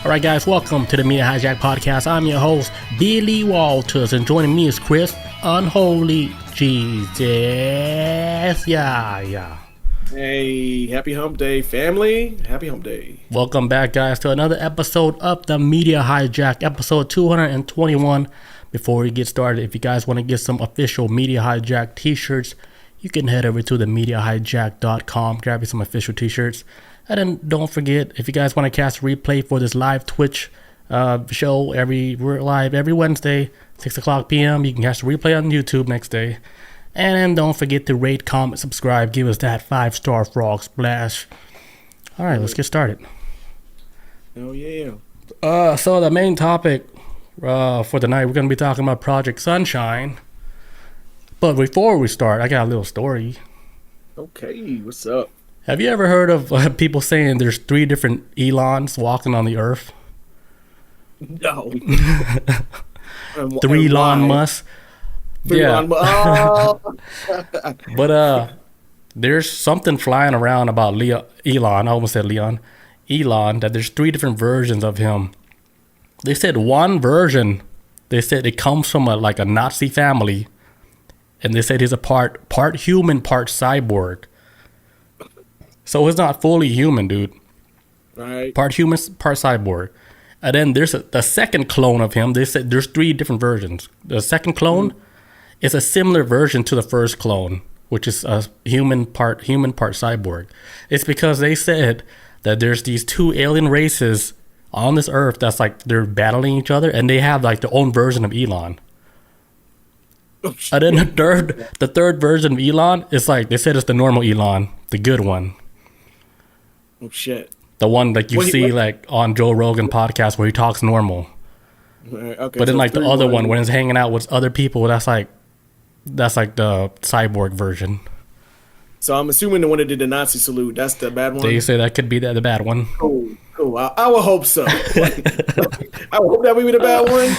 All right, guys, welcome to the Media Hijack Podcast. I'm your host, Billy Walters, and joining me is Chris, Unholy Jesus. Yeah. Hey, happy hump day, family. Happy hump day. Welcome back, guys, to another episode of the Media Hijack, episode 221. Before we get started, if you guys want to get some official Media Hijack t-shirts, you can head over to themediahijack.com, grab you some official t-shirts. And then don't forget, if you guys want to cast a replay for this live Twitch show, we're live every Wednesday, 6 o'clock p.m. You can catch the replay on YouTube next day. And then don't forget to rate, comment, subscribe, give us that 5-star frog splash. All right, let's get started. Oh, yeah. So the main topic for tonight, we're going to be talking about Project Sunshine. But before we start, I got a little story. Okay, what's up? Have you ever heard of people saying there's 3 different Elons walking on the earth? No. 3 Elon Musk. Yeah. But there's something flying around about Elon. I almost said Leon. Elon, that there's 3 different versions of him. They said one version, they said it comes from a Nazi family. And they said he's a part human, part cyborg. So it's not fully human, dude. Right. Part human, part cyborg. And then there's the second clone of him. They said there's 3 different versions. The second clone is a similar version to the first clone, which is a human, part cyborg. It's because they said that there's these 2 alien races on this earth that's they're battling each other, and they have their own version of Elon. And then the third version of Elon is they said it's the normal Elon, the good one. Oh shit! The one you see on Joe Rogan podcast where he talks normal. Okay, but then the other one when he's hanging out with other people, that's the cyborg version. So I'm assuming the one that did the Nazi salute, that's the bad one. They say that could be the bad one. Cool. I would hope so. I would hope that would be the bad one.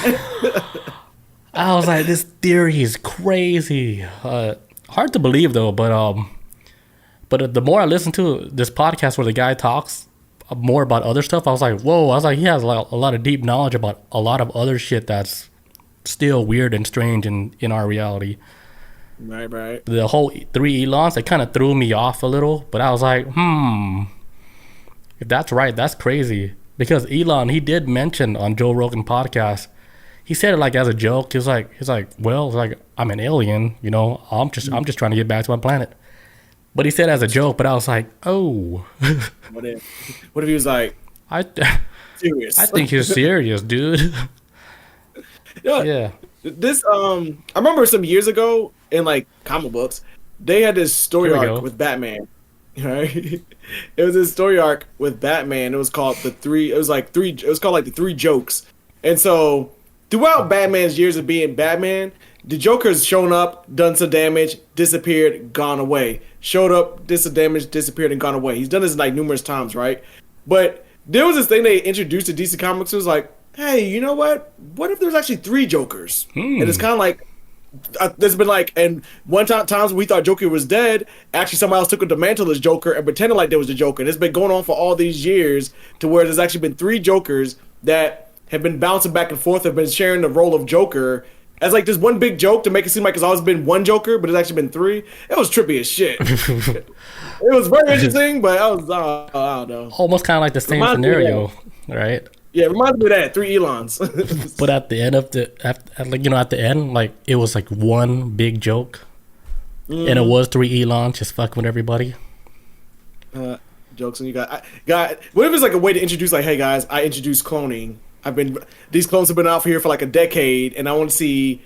I was like, this theory is crazy. Hard to believe though, but the more I listen to this podcast where the guy talks more about other stuff, I was like, whoa. I was like, he has a lot of deep knowledge about a lot of other shit that's still weird and strange in our reality. Right. The whole 3 Elons, it kind of threw me off a little, but I was like, if that's right, that's crazy. Because Elon, he did mention on Joe Rogan podcast, he said it as a joke. He's like, well, I'm an alien, I'm just trying to get back to my planet. But he said it as a joke, but I was like, oh. What if he was serious? I think he's serious, dude. Yeah. This I remember some years ago in comic books, they had this story arc with Batman. Right? It was this story arc with Batman. It was called the 3 jokes. And so throughout Batman's years of being Batman, the Joker's shown up, done some damage, disappeared, gone away. Showed up, did some damage, disappeared, and gone away. He's done this numerous times, right? But there was this thing they introduced to DC Comics. It was hey, you know what? What if there's actually 3 Jokers? And it's kind of there's been and one times we thought Joker was dead, actually somebody else took the mantle as Joker and pretended like there was the Joker. And it's been going on for all these years to where there's actually been 3 Jokers that have been bouncing back and forth, have been sharing the role of Joker as this one big joke to make it seem like it's always been 1 Joker, but it's actually been 3. It was trippy as shit. It was very interesting, but I don't know. Almost kind of like the same scenario, right? Yeah, it reminds me of that 3 Elons. But at the end of at the end, it was 1 big joke, and it was 3 Elons just fucking with everybody. Jokes, and you got. What if it's a way to introduce hey guys, I introduced cloning. These clones have been out here for a decade, and I want to see.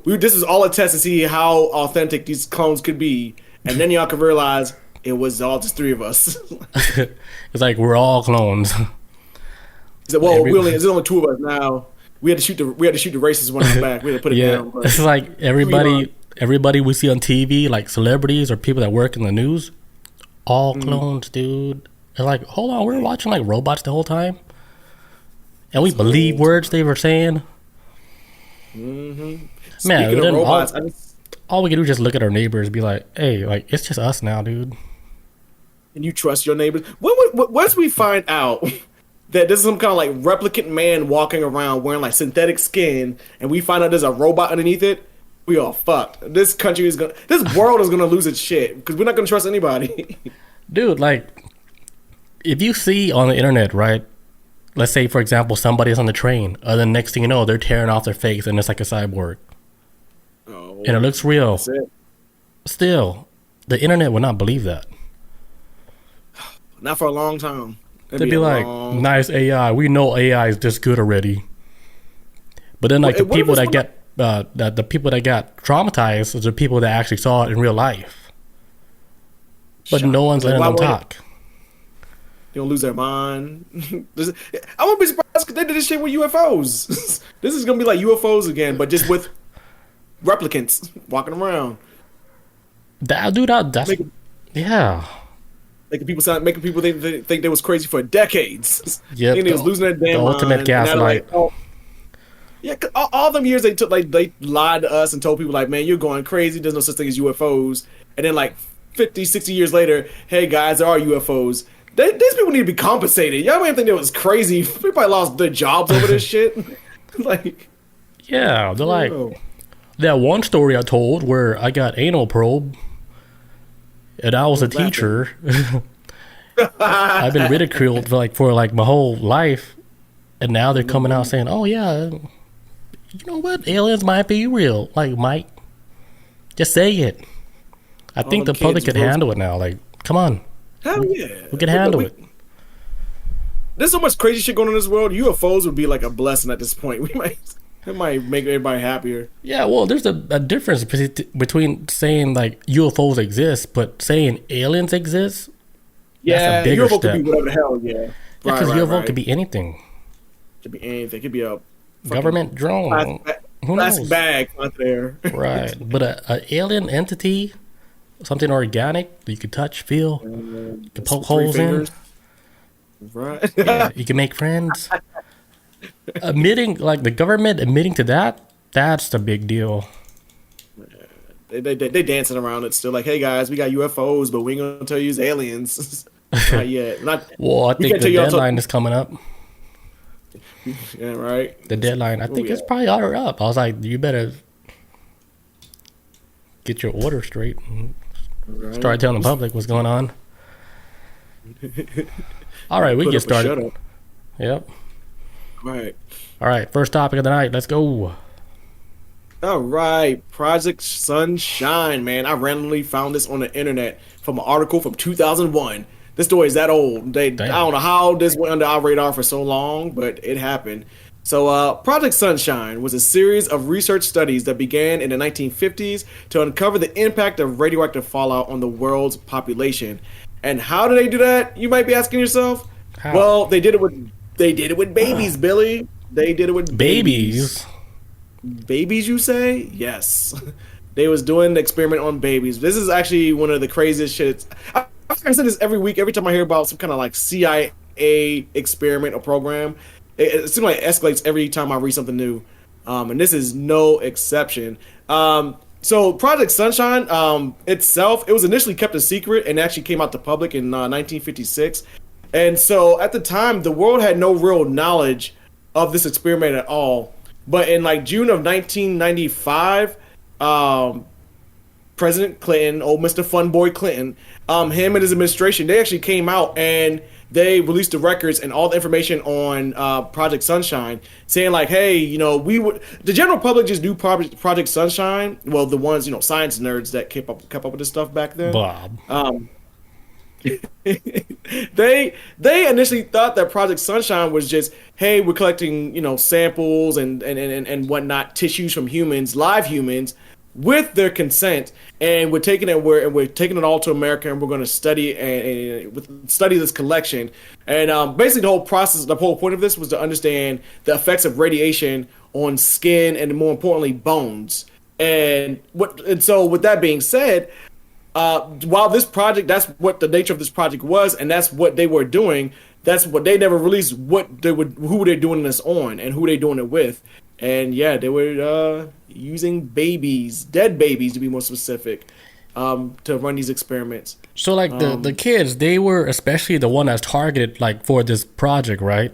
This is all a test to see how authentic these clones could be, and then y'all can realize it was all just 3 of us. It's we're all clones. He said, "Well, there's only 2 of us now. We had to shoot the racist one in the back. We had to put it down." But it's everybody we see on TV, celebrities or people that work in the news, all clones, dude. They're hold on, we were watching robots the whole time. And we believe words they were saying. Man, Speaking of robots, all we can do is just look at our neighbors and be like, hey, it's just us now, dude. And you trust your neighbors. Once we find out that this is some kind of like replicant man walking around wearing like synthetic skin, and we find out there's a robot underneath it, we all fucked. This world is gonna lose its shit because we're not gonna trust anybody. Dude, like, if you see on the internet, right? Let's say, for example, somebody's on the train, and then next thing you know, they're tearing off their face, and it's like a cyborg, and it looks real. Still, the internet would not believe that. Not for a long time. They'd be like, nice AI. We know AI is this good already. But then, like, the people that got traumatized is the people that actually saw it in real life. But no one's letting them talk. They don't lose their mind. I wouldn't be surprised because they did this shit with UFOs. This is gonna be like UFOs again, but just with replicants walking around. Yeah. Making people think they was crazy for decades. Yeah, they was losing their damn mind. Ultimate gaslight. Yeah, all them years they took, like, they lied to us and told people like, man, you're going crazy. There's no such thing as UFOs. And then like 50, 60 years later, hey guys, there are UFOs. These people need to be compensated. Y'all might think they was crazy. They probably lost their jobs over this shit. Like, yeah, they're like that one story I told where I got anal probe. And I was a teacher. I've been ridiculed for my whole life, and now they're coming out saying, "Oh yeah, you know what? Aliens might be real." Like, Mike, just say it. I think the public can handle it now. Like, come on, hell yeah, we can handle it. There's so much crazy shit going on in this world. UFOs would be like a blessing at this point. It might make everybody happier. Yeah, well, there's a difference between saying like UFOs exist, but saying aliens exist. Yeah, that's a bigger UFO step. Could be whatever the hell. Yeah, because UFO could be anything. Could be anything. It could be a government drone. Who knows? Plastic bag out there. Right, but a alien entity, something organic that you can touch, feel, you can poke holes in. Right. Yeah, you can make friends. Admitting, like the government admitting to that's the big deal. They dancing around it still, like, hey guys, we got UFOs, but we ain't gonna tell you it's aliens. Not yet. Well, I think the deadline is coming up. Yeah, right. The deadline, I think it's probably already up. I was like, you better get your order straight and start telling the public what's going on. All right, we get started. Yep. All right, first topic of the night. Let's go. All right, Project Sunshine, man. I randomly found this on the internet from an article from 2001. This story is that old. I don't know how this went under our radar for so long, but it happened. So, Project Sunshine was a series of research studies that began in the 1950s to uncover the impact of radioactive fallout on the world's population. And how do they do that? You might be asking yourself. How? Well, they did it with babies, Billy. They did it with babies. Babies, you say? Yes. They was doing the experiment on babies. This is actually one of the craziest shit. I say this every week. Every time I hear about some kind of like CIA experiment or program, it seems like it escalates every time I read something new. And this is no exception. So Project Sunshine itself, it was initially kept a secret and actually came out to public in 1956. And so at the time, the world had no real knowledge of this experiment at all. But in like June of 1995, President Clinton, old Mr. Funboy Clinton, him and his administration, they actually came out and they released the records and all the information on Project Sunshine, saying like, hey, you know, the general public just knew Project Sunshine. Well, the ones, you know, science nerds that kept up with this stuff back then. Bob. They initially thought that Project Sunshine was just, hey, we're collecting, you know, samples and whatnot, tissues from humans, live humans, with their consent, and we're taking it all to America, and we're going to study this collection. And basically, the whole point of this was to understand the effects of radiation on skin and, more importantly, bones. And so, with that being said, while this project, that's what the nature of this project was, and that's what they were doing. That's what they never released. Who they're doing this on, and who they're doing it with. And yeah, they were using babies, dead babies to be more specific, to run these experiments. So like the kids, they were especially the one that's targeted like for this project, right?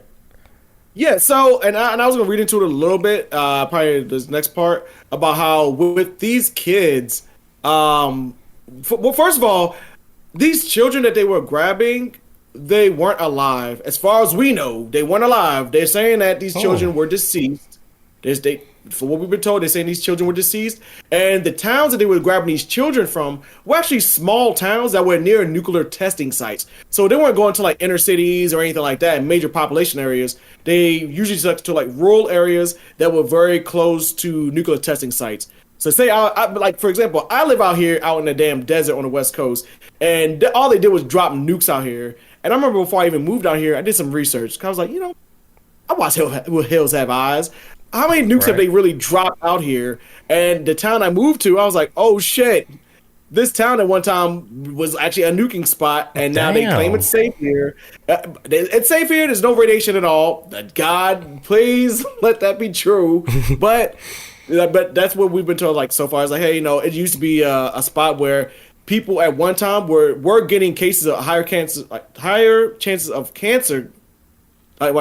Yeah, so and I was gonna read into it a little bit, probably this next part about how with these kids, well, first of all, these children that they were grabbing, they weren't alive. As far as we know, they weren't alive. They're saying that these children were deceased. For what we've been told, they're saying these children were deceased. And the towns that they were grabbing these children from were actually small towns that were near nuclear testing sites. So they weren't going to like inner cities or anything like that, major population areas. They usually stuck to like rural areas that were very close to nuclear testing sites. So say, like, for example, I live out here out in the damn desert on the West Coast, and all they did was drop nukes out here. And I remember before I even moved out here, I did some research. 'Cause I was like, I watch Hills Have Eyes. How many nukes have they really dropped out here? And the town I moved to, I was like, oh shit. This town at one time was actually a nuking spot, and now they claim it's safe here. It's safe here. There's no radiation at all. God, please let that be true. But that's what we've been told. Like so far, it's like, hey, it used to be a spot where people at one time were getting cases of higher chances of cancer. They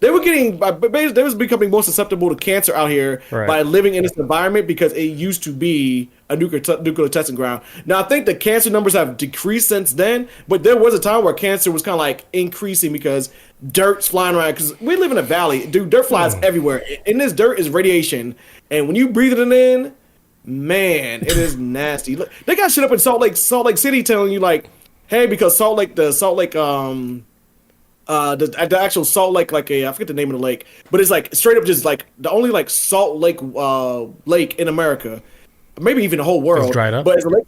were they was becoming more susceptible to cancer out here by living in this environment because it used to be a nuclear testing ground. Now I think the cancer numbers have decreased since then, but there was a time where cancer was kind of like increasing because dirt's flying around. Because we live in a valley, dude. Dirt flies everywhere. In this dirt is radiation, and when you breathe it in, man, it is nasty. Look, they got shit up in Salt Lake City telling you like, hey, because the actual Salt Lake, I forget the name of the lake, but it's like straight up just like the only like Salt Lake lake in America, maybe even the whole world. It's dried up. But it's a lake,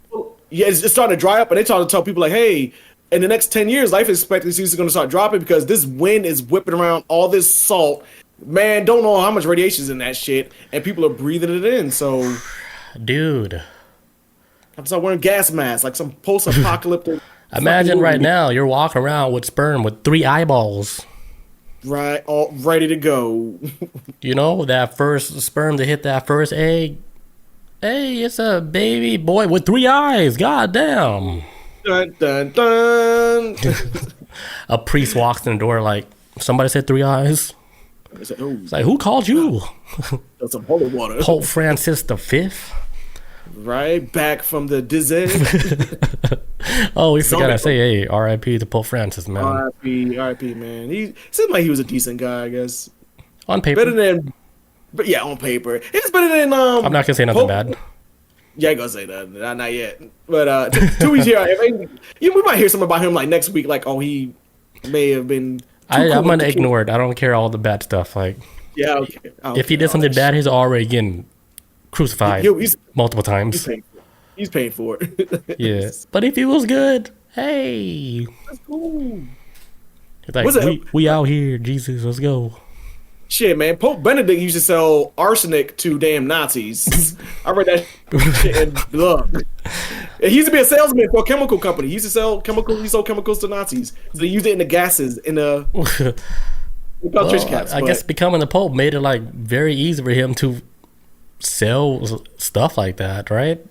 it's starting to dry up, and they trying to tell people like, hey, in the next 10 years, life expectancy is going to start dropping because this wind is whipping around all this salt. Man, don't know how much radiation is in that shit, and people are breathing it in. So, dude, I'm start wearing gas masks like some post-apocalyptic. Imagine right now you're walking around with sperm with 3 eyeballs. Right, all ready to go. That first sperm to hit that first egg. Hey, it's a baby boy with 3 eyes. God damn. Dun, dun, dun. A priest walks in the door like, somebody said 3 eyes. It's like, who called you? That's some holy water. Pope Francis V? Right, back from the dizzy. Oh, we forgot to say, hey, R.I.P. to Pope Francis, man. R.I.P. man. He seemed like he was a decent guy, I guess. On paper. On paper. It's better than I'm not gonna say nothing bad. Yeah, I ain't gonna say that. Not yet. But 2 weeks here, we might hear something about him like next week. Like, oh, he may have been. I'm gonna ignore it. I don't care all the bad stuff. Like, yeah, okay. If he did something bad, he's already getting crucified multiple times. He's paying for it. Yeah, but if he was good, hey, that's cool. It's like we out here, Jesus. Let's go. Shit, man. Pope Benedict used to sell arsenic to damn Nazis. I read that shit and look. He used to be a salesman for a chemical company. He used to sell chemicals. He sold chemicals to Nazis. So they used it in the gases in the fish caps. I guess becoming the Pope made it like very easy for him to sell stuff like that, right?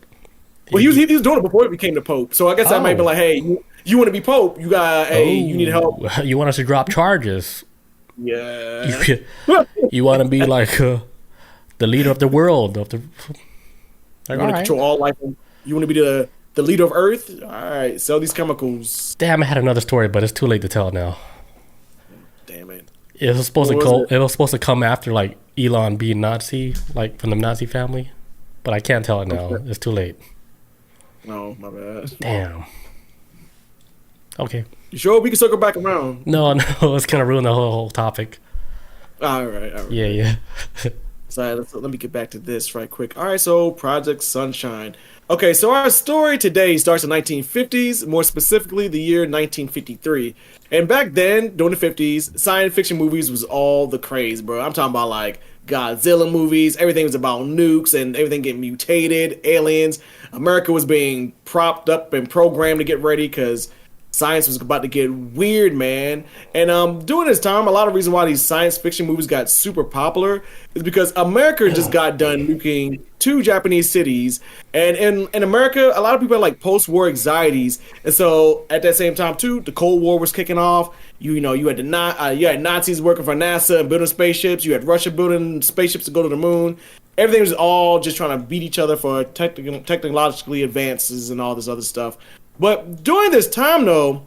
Well, he was doing it before he became the Pope. So I guess that might be like, hey, you want to be Pope? You need help. You want us to drop charges? Yeah. You want to be like the leader of the world you want to control all life. You want to be the leader of Earth. All right, sell these chemicals. Damn, I had another story, but it's too late to tell it now. Damn it! It was supposed to come after like Elon being Nazi, like from the Nazi family, but I can't tell it now. It's too late. No, my bad. Damn. Okay. You sure we can circle back around? No, it's gonna ruin the whole topic. All right. Yeah. So let me get back to this right quick. All right, so Project Sunshine. Okay, so our story today starts in the 1950s, more specifically the year 1953. And back then, during the 50s, science fiction movies was all the craze, bro. I'm talking about like Godzilla movies. Everything was about nukes and everything getting mutated, aliens. America was being propped up and programmed to get ready because science was about to get weird, man. And during this time, a lot of reason why these science fiction movies got super popular is because America just got done nuking 2 Japanese cities, and in America, a lot of people had like post-war anxieties, and so at that same time too, the Cold War was kicking off. You had Nazis working for NASA and building spaceships. You had Russia building spaceships to go to the moon. Everything was all just trying to beat each other for technologically advances and all this other stuff. But during this time, though,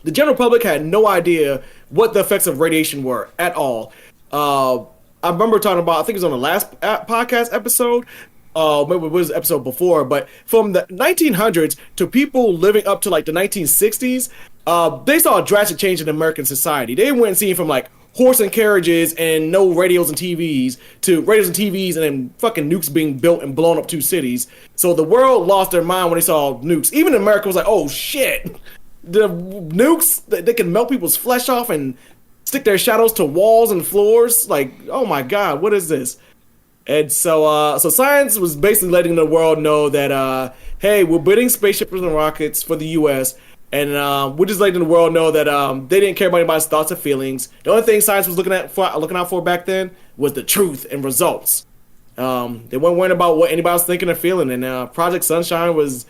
the general public had no idea what the effects of radiation were at all. I remember talking about, I think it was on the last podcast episode, maybe it was the episode before, but from the 1900s to people living up to like the 1960s, they saw a drastic change in American society. They went seeing from like horse and carriages and no radios and TVs to radios and TVs and then fucking nukes being built and blown up 2 cities. So the world lost their mind when they saw nukes. Even America was like, oh shit, the nukes, they can melt people's flesh off and stick their shadows to walls and floors. Like, oh my God, what is this? And so science was basically letting the world know that, hey, we're building spaceships and rockets for the U.S., and we're just letting the world know that they didn't care about anybody's thoughts or feelings. The only thing science was looking out for back then was the truth and results. They weren't worrying about what anybody was thinking or feeling. And Project Sunshine was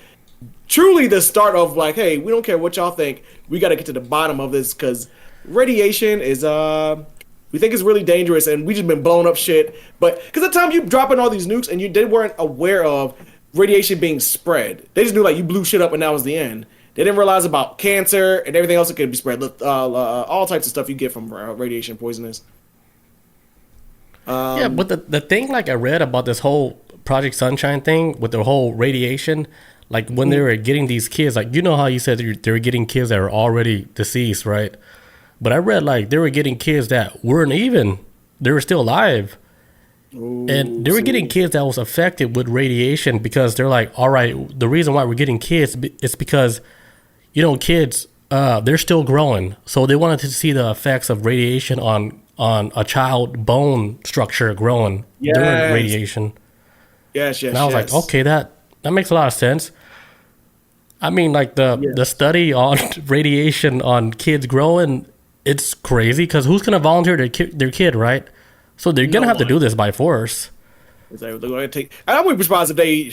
truly the start of like, hey, we don't care what y'all think. We got to get to the bottom of this because radiation is we think it's really dangerous, and we just been blowing up shit. But because at the time you dropping all these nukes and they weren't aware of radiation being spread. They just knew like you blew shit up and that was the end. They didn't realize about cancer and everything else that could be spread. All types of stuff you get from radiation poisonous. Yeah, but the thing like I read about this whole Project Sunshine thing with the whole radiation, like when they were getting these kids, like you know how you said they were getting kids that are already deceased, right? But I read like they were getting kids that weren't even, they were still alive. Ooh, and they were getting kids that was affected with radiation because they're like, all right, the reason why we're getting kids is because, you know, kids, they're still growing. So they wanted to see the effects of radiation on a child bone structure growing during radiation. Yes. And I was like, okay, that makes a lot of sense. I mean, like the study on radiation on kids growing, it's crazy because who's going to volunteer their kid, right? So they're going to have to do this by force. They're going to take. I wouldn't be surprised if they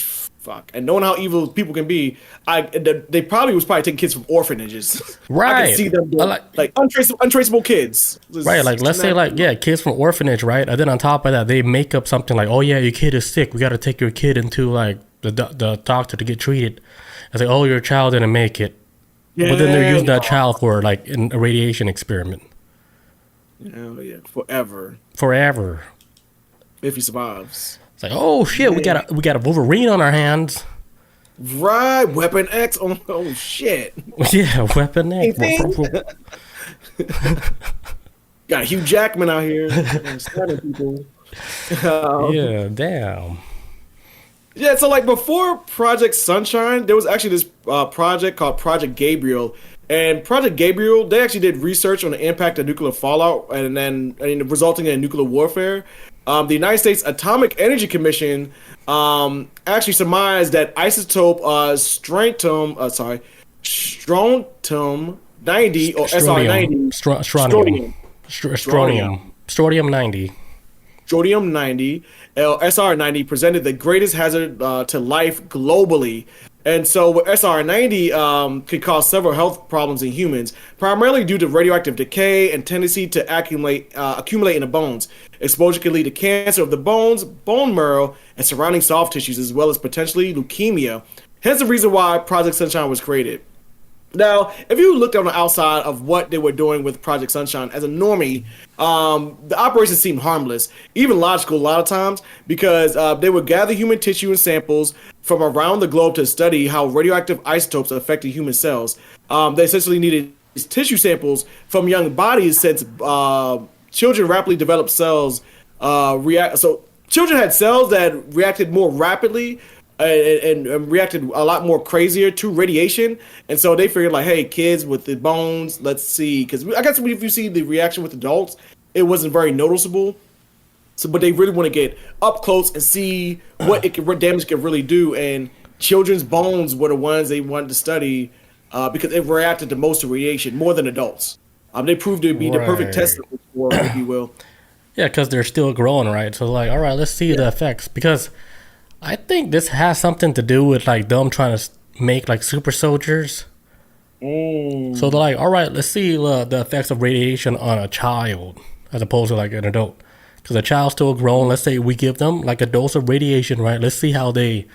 and knowing how evil people can be, they probably was probably taking kids from orphanages. Right. I can see them like untraceable kids. Right. Like let's say like kids from orphanage, right? And then on top of that, they make up something like, oh yeah, your kid is sick. We got to take your kid into like the doctor to get treated. It's like, oh, your child didn't make it. Yeah, but then they're using that child for like a radiation experiment. Yeah, forever. If he survives. It's like, oh shit, we got a Wolverine on our hands. Right, Weapon X. Oh shit. Yeah, Weapon X. Got Hugh Jackman out here stabbing people. Yeah, damn. Yeah, so like before Project Sunshine, there was actually this project called Project Gabriel. And Project Gabriel, they actually did research on the impact of nuclear fallout and resulting in nuclear warfare. The United States Atomic Energy Commission actually surmised that isotope strontium 90 or SR90. Strontium 90. Strontium 90, SR90 presented the greatest hazard to life globally. And so SR90 could cause several health problems in humans, primarily due to radioactive decay and tendency to accumulate in the bones. Exposure can lead to cancer of the bones, bone marrow, and surrounding soft tissues, as well as potentially leukemia. Hence the reason why Project Sunshine was created. Now, if you looked on the outside of what they were doing with Project Sunshine as a normie, the operation seemed harmless, even logical a lot of times, because they would gather human tissue and samples from around the globe to study how radioactive isotopes affected human cells. They essentially needed these tissue samples from young bodies since children rapidly developed cells. So children had cells that reacted more rapidly and reacted a lot more crazier to radiation, and so they figured like, hey, kids with the bones, let's see, because I guess if you see the reaction with adults, it wasn't very noticeable. So, but they really want to get up close and see what damage it can really do, and children's bones were the ones they wanted to study because it reacted to most of radiation more than adults. They proved to be the perfect test for, if you will. Yeah, because they're still growing, right? So like, all right, let's see the effects, because I think this has something to do with like them trying to make like super soldiers. So they're like, all right, let's see the effects of radiation on a child as opposed to like an adult. Because a child's still growing. Let's say we give them like a dose of radiation, right? Let's see how they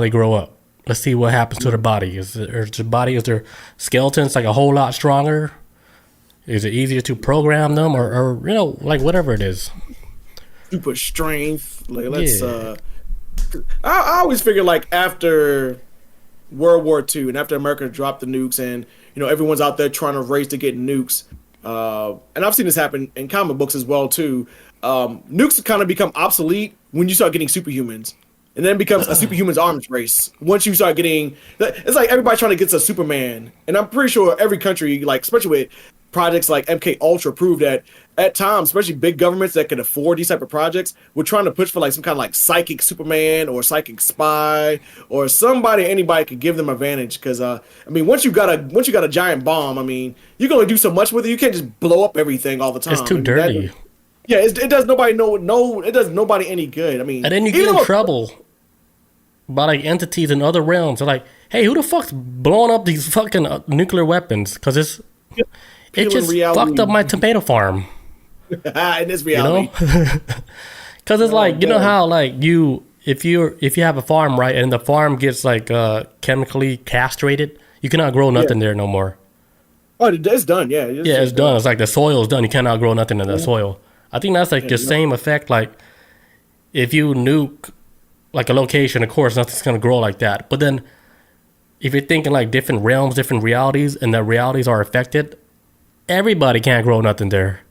grow up. Let's see what happens to their body. Is their skeletons like a whole lot stronger? Is it easier to program them, or you know, like whatever it is? Super strength. Like I always figure like after World War II and after America dropped the nukes and you know everyone's out there trying to race to get nukes. And I've seen this happen in comic books as well too. Nukes kind of become obsolete when you start getting superhumans, and then it becomes a superhumans arms race. Once you start getting, it's like everybody trying to get to Superman, and I'm pretty sure every country, like especially with projects like MK Ultra, proved that at times, especially big governments that can afford these type of projects, were trying to push for like some kind of like psychic Superman or psychic spy or anybody could give them advantage. Because I mean, once you got a giant bomb, I mean, you can only do so much with it. You can't just blow up everything all the time. It's too dirty. It does nobody it does nobody any good. I mean, and then you get in trouble by like entities in other realms. They're like, hey, who the fuck's blowing up these fucking nuclear weapons? Because it just fucked up my tomato farm. In this reality, because it's like, you know how like if you have a farm, right, and the farm gets like chemically castrated, you cannot grow nothing there no more. Oh, it's done. Yeah, it's done. It's like the soil's done. You cannot grow nothing in the soil. I think that's like the same effect. Like if you nuke like a location, of course nothing's gonna grow like that. But then if you're thinking like different realms, different realities, and the realities are affected, everybody can't grow nothing there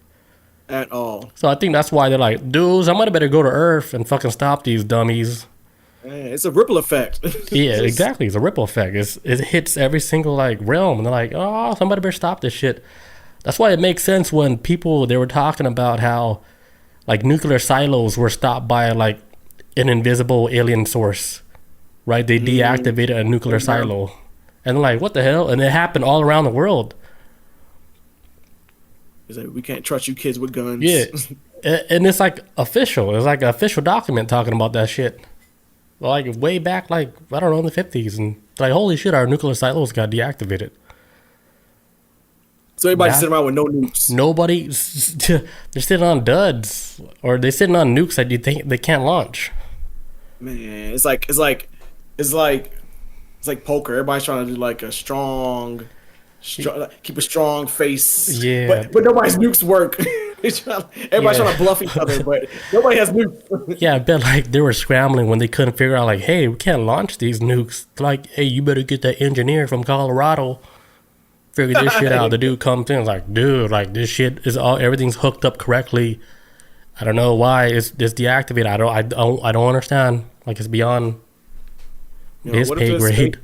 at all. So I think that's why they're like, dudes, somebody better go to Earth and fucking stop these dummies. It's a ripple effect. Yeah, exactly. It's a ripple effect. It hits every single like realm, and they're like, oh, somebody better stop this shit. That's why it makes sense when they were talking about how like nuclear silos were stopped by like an invisible alien source, right? They deactivated a nuclear silo, and they're like, what the hell? And it happened all around the world. It's like, we can't trust you kids with guns. Yeah, and it's like official. It's like an official document talking about that shit. Like way back, like I don't know, in the 50s, and like holy shit, our nuclear silos got deactivated. So everybody's sitting around with no nukes. Nobody, they're sitting on duds, or they're sitting on nukes that you think they can't launch. Man, it's like poker. Everybody's trying to do like a strong, keep a strong face. Yeah, but nobody's nukes work. Everybody's trying to bluff each other, but nobody has nukes. Yeah, I bet like they were scrambling when they couldn't figure out like, hey, we can't launch these nukes. Like, hey, you better get that engineer from Colorado. Figure this shit out. The dude comes in, like, dude, like this shit is everything's hooked up correctly. I don't know why it's deactivated. I don't understand. Like it's beyond his pay grade.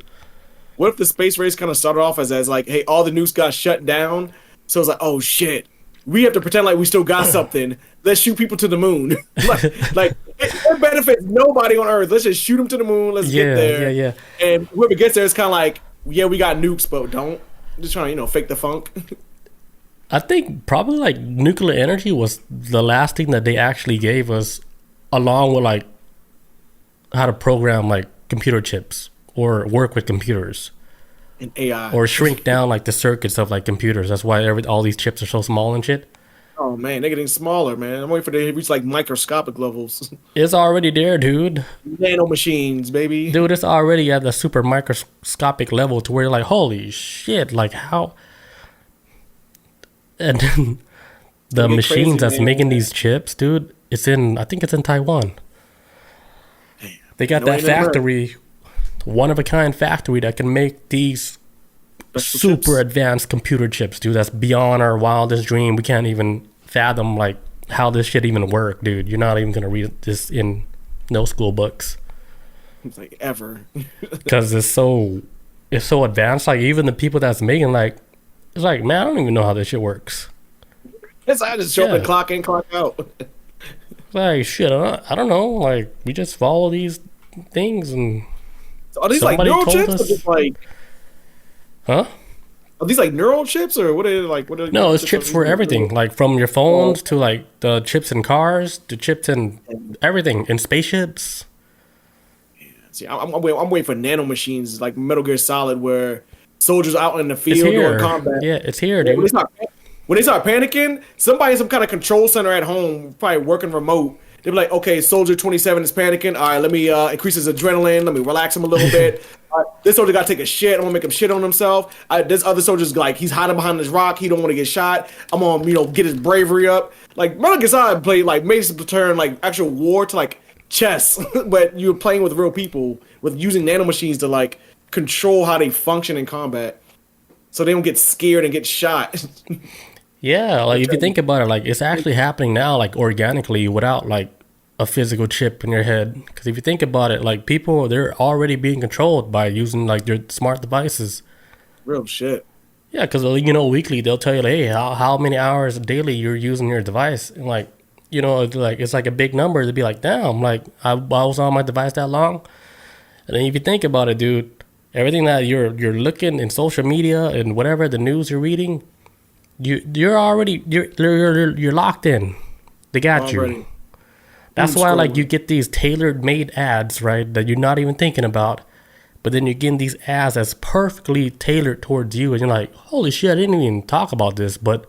What if the space race kind of started off as like, hey, all the nukes got shut down, so it's like, oh shit, we have to pretend like we still got something. Let's shoot people to the moon. like it benefits nobody on Earth. Let's just shoot them to the moon. Let's get there. Yeah. And whoever gets there is kind of like, yeah, we got nukes, but don't. Just trying to, fake the funk. I think probably like nuclear energy was the last thing that they actually gave us, along with like how to program like computer chips or work with computers and AI, or shrink down like the circuits of like computers. That's why all these chips are so small and shit. Oh man, they're getting smaller, man. I'm waiting for them to reach like microscopic levels. It's already there, dude. Nano machines, baby. Dude, it's already at the super microscopic level to where you're like, holy shit, like how? And then the machines that's making these chips, dude, I think it's in Taiwan. Damn. They got that factory, one of a kind factory that can make these super advanced computer chips, dude. That's beyond our wildest dream. We can't even fathom like how this shit even work, dude. You're not even gonna read this in no school books. It's like ever. Because it's so advanced. Like even the people that's making like, it's like, man, I don't even know how this shit works. It's I just show up and clock in, clock out. Like shit, I don't know. Like we just follow these things and are these like neural chips? Or just like Huh? Are these like neural chips or what are they like? What are No, it's chips for everything. Like from your phones to like the chips in cars to chips in everything in spaceships. See, I'm waiting for nanomachines like Metal Gear Solid, where soldiers out in the field doing combat. Yeah, it's here, dude. When they start panicking, somebody in some kind of control center at home, probably working remote, they'll be like, okay, soldier 27 is panicking. All right, let me increase his adrenaline. Let me relax him a little bit. This soldier got to take a shit. I'm going to make him shit on himself. This other soldier's like, he's hiding behind this rock. He don't want to get shot. I'm going to, get his bravery up. Like, Metal Gear Solid played, like, made some turn, like, actual war to, like, chess. But you're playing with real people, with using nanomachines to, like, control how they function in combat. So they don't get scared and get shot. Yeah, like if you think about it, like it's actually happening now, like organically without like a physical chip in your head. Because if you think about it, like people, they're already being controlled by using like their smart devices. Real shit. Yeah, because weekly they'll tell you, like, hey, how many hours daily you're using your device, and like it's like a big number to be like, damn, like I was on my device that long. And then if you think about it, dude, everything that you're looking in social media and whatever the news you're reading. You're already locked in. They got you. That's why like you get these tailor made ads, right? That you're not even thinking about, but then you're getting these ads that's perfectly tailored towards you, and you're like, holy shit, I didn't even talk about this, but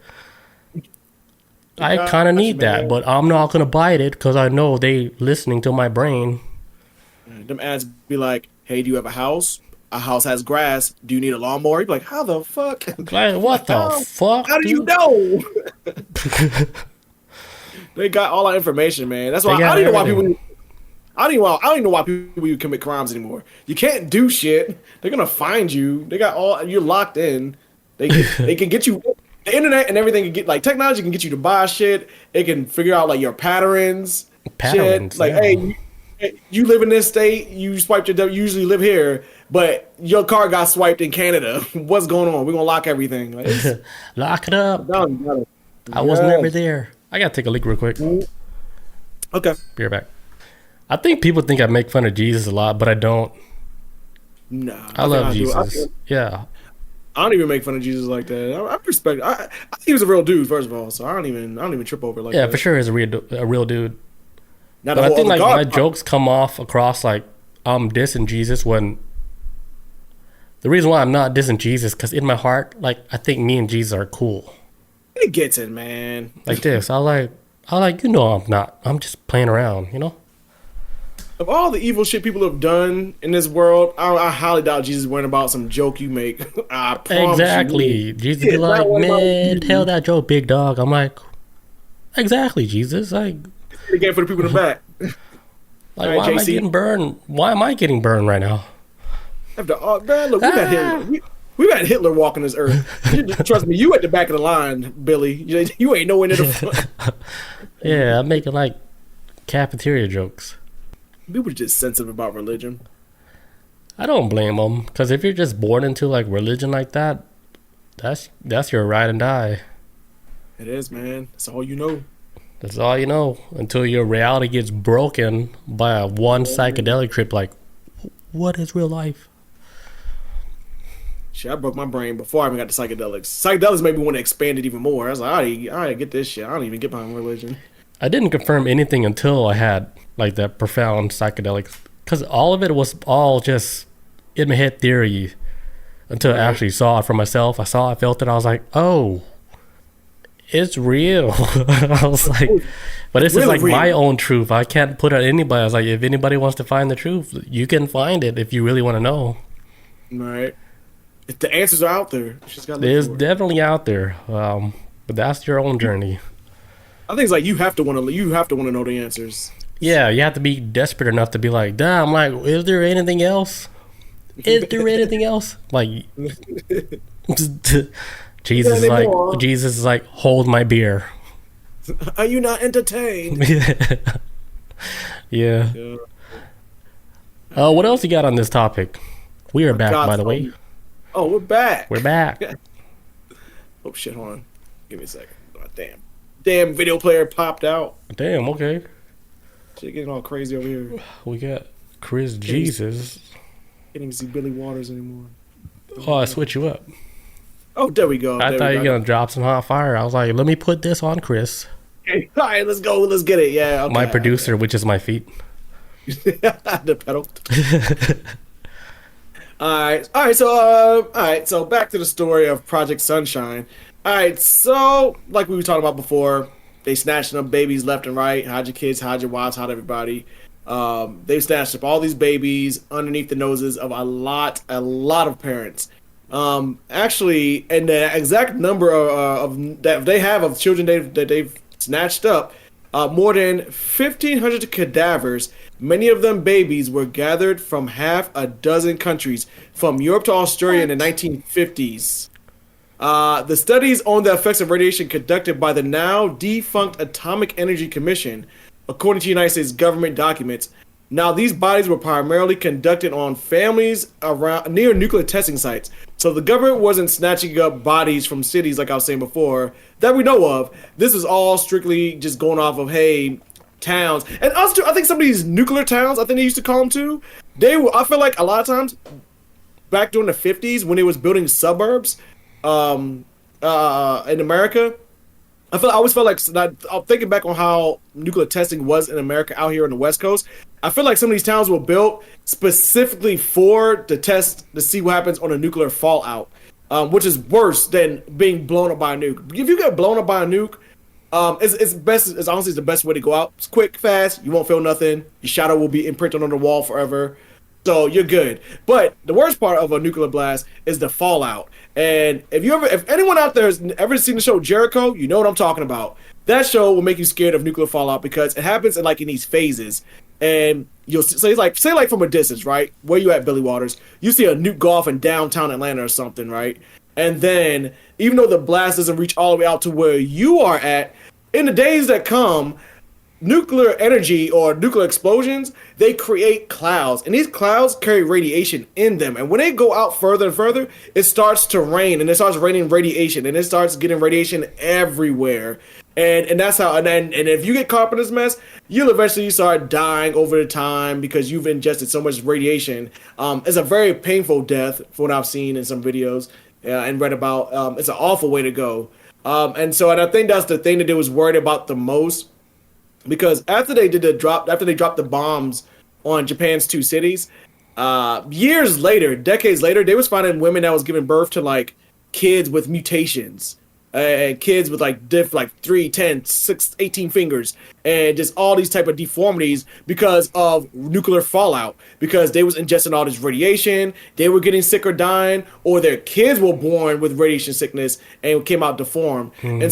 I kind of need that, but I'm not gonna buy it because I know they listening to my brain. Them ads be like, hey, do you have a house? A house has grass. Do you need a lawnmower? You'd be like, how the fuck? Like, what the fuck? How do you know? They got all our information, man. That's why I don't even know why people. I don't even know why people commit crimes anymore. You can't do shit. They're gonna find you. They got all. You're locked in. They can get you. The internet and everything can get like technology can get you to buy shit. It can figure out like your patterns. Shit. Like, hey, you live in this state. You swiped your. You usually live here. But your car got swiped in Canada. What's going on? We're going to lock everything. Like, lock it up. I was never there. I got to take a leak real quick. Okay. Be right back. I think people think I make fun of Jesus a lot, but I don't. Nah. I love Jesus. Yeah. I don't even make fun of Jesus like that. I respect. I think he was a real dude, first of all. So I don't even trip over it like that. Yeah, for sure he's a real dude. Now, but I think like my jokes come off across like I'm dissing Jesus when... The reason why I'm not dissing Jesus, because in my heart, like, I think me and Jesus are cool. It gets it, man. Like this. I like, I'm not. I'm just playing around, Of all the evil shit people have done in this world, I highly doubt Jesus went about some joke you make. I promise exactly. you. Jesus be like, man, tell that joke, big dog. I'm like, exactly, Jesus. Like, again for the people in the back. Like, why am I getting burned? Why am I getting burned right now? Man, look, we've had Hitler walking this earth. Trust me, you at the back of the line, Billy. You ain't nowhere near the front. Yeah, I'm making like cafeteria jokes. People are just sensitive about religion. I don't blame them, because if you're just born into like religion like that, that's your ride and die. It is, man. That's all you know. That's all you know until your reality gets broken by one psychedelic trip. Like, what is real life? Shit, I broke my brain before I even got the psychedelics. Psychedelics made me want to expand it even more. I was like, I get this shit. I don't even get behind religion. I didn't confirm anything until I had like that profound psychedelics, because all of it was all just in my head theory until I actually saw it for myself. I felt it. I was like, oh, it's real. I was like, but this is like real. My own truth. I can't put it on anybody. I was like, if anybody wants to find the truth, you can find it if you really want to know. Right. If the answers are out there, it's definitely out there. But that's your own journey. I think it's like you have to want to know the answers. Yeah, you have to be desperate enough to be like, damn, like, is there anything else? Is there anything else? Like, Jesus is like, hold my beer. Are you not entertained? Yeah. What else you got on this topic? We are back, by the way. Oh, we're back. We're back. Oh shit! Hold on. Give me a second. Oh, damn video player popped out. Damn. Okay. Shit getting all crazy over here. We got Chris Jesus. Can't even see Billy Waters anymore. Oh, I switch you up. Oh, there we go. I thought you were going to drop some hot fire. I was like, let me put this on Chris. Okay. All right, let's go. Let's get it. Yeah. Okay. My producer, which is my feet. The pedal. All right. So back to the story of Project Sunshine. All right. So like we were talking about before, they snatched up babies left and right. Hide your kids, hide your wives, hide everybody. They snatched up all these babies underneath the noses of a lot of parents. Actually, and the exact number of that they have of children that they've snatched up, more than 1,500 cadavers, many of them babies, were gathered from half a dozen countries, from Europe to Australia in the 1950s. The studies on the effects of radiation conducted by the now defunct Atomic Energy Commission, according to United States government documents. Now, these bodies were primarily conducted on families around near nuclear testing sites. So the government wasn't snatching up bodies from cities, like I was saying before, that we know of. This was all strictly just going off of, hey, towns. And also, I think some of these nuclear towns, I think they used to call them too, I feel like a lot of times, back during the 50s, when they was building suburbs in America, I always felt like, I'm thinking back on how nuclear testing was in America out here on the West Coast. I feel like some of these towns were built specifically for the test to see what happens on a nuclear fallout, which is worse than being blown up by a nuke. If you get blown up by a nuke, it's honestly the best way to go out. It's quick, fast. You won't feel nothing. Your shadow will be imprinted on the wall forever. So you're good. But the worst part of a nuclear blast is the fallout. And if anyone out there has ever seen the show Jericho, you know what I'm talking about. That show will make you scared of nuclear fallout because it happens in these phases. And you'll say from a distance, right? Where you at, Billy Waters? You see a nuke go off in downtown Atlanta or something, right? And then even though the blast doesn't reach all the way out to where you are at, in the days that come, nuclear energy or nuclear explosions, they create clouds, and these clouds carry radiation in them. And when they go out further and further, it starts to rain, and it starts raining radiation, and it starts getting radiation everywhere. And that's how. And if you get caught up in this mess, you'll eventually start dying over the time because you've ingested so much radiation. It's a very painful death, from what I've seen in some videos and read about. It's an awful way to go. And I think that's the thing that they was worried about the most. Because after they dropped the bombs on Japan's two cities, years later, decades later, they was finding women that was giving birth to kids with mutations, and kids with 3, 10, 6, 18 fingers, and just all these type of deformities because of nuclear fallout. Because they was ingesting all this radiation, they were getting sick or dying, or their kids were born with radiation sickness and came out deformed. And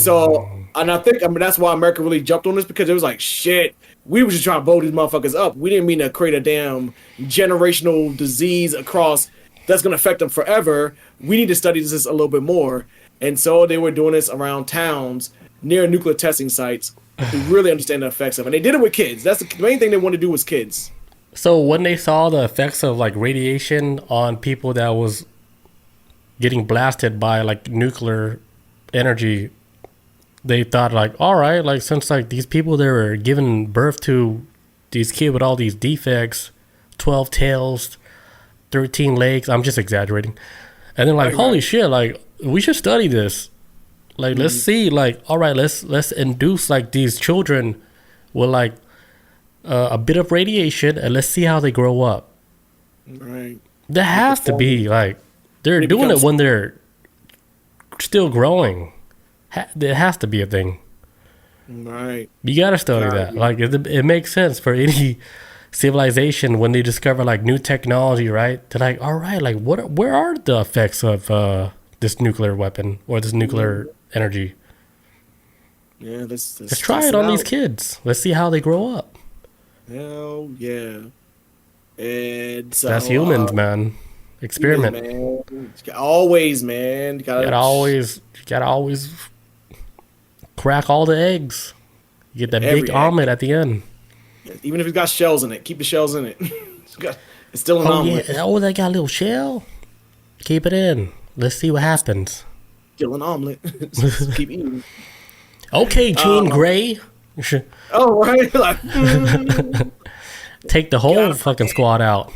I think that's why America really jumped on this, because it was like, shit, we were just trying to blow these motherfuckers up. We didn't mean to create a damn generational disease across that's going to affect them forever. We need to study this a little bit more. And so they were doing this around towns near nuclear testing sites to really understand the effects of it. And they did it with kids. That's the main thing they wanted to do was kids. So when they saw the effects of radiation on people that was getting blasted by nuclear energy, they thought all right, since these people that were giving birth to these kids with all these defects, 12 tails, 13 legs, I'm just exaggerating. And then holy shit, we should study this. Let's see, all right, let's induce these children with a bit of radiation, and let's see how they grow up. Right. There has to be they're doing it when they're still growing. There has to be a thing. Right. You gotta study that. It makes sense for any civilization when they discover new technology, right? They're all right, where are the effects of this nuclear weapon or this nuclear energy? Yeah, let's try it on these kids. Let's see how they grow up. Hell yeah. And so, that's humans, man. Experiment. Man. Always, man. You gotta always crack all the eggs. You get that big omelet at the end. Even if it's got shells in it, keep the shells in it. It's still an omelet. Yeah. Oh, they got a little shell. Keep it in. Let's see what happens. Still an omelet. Keep eating. Okay, Jean Grey. Oh, right. Take the whole fucking squad out.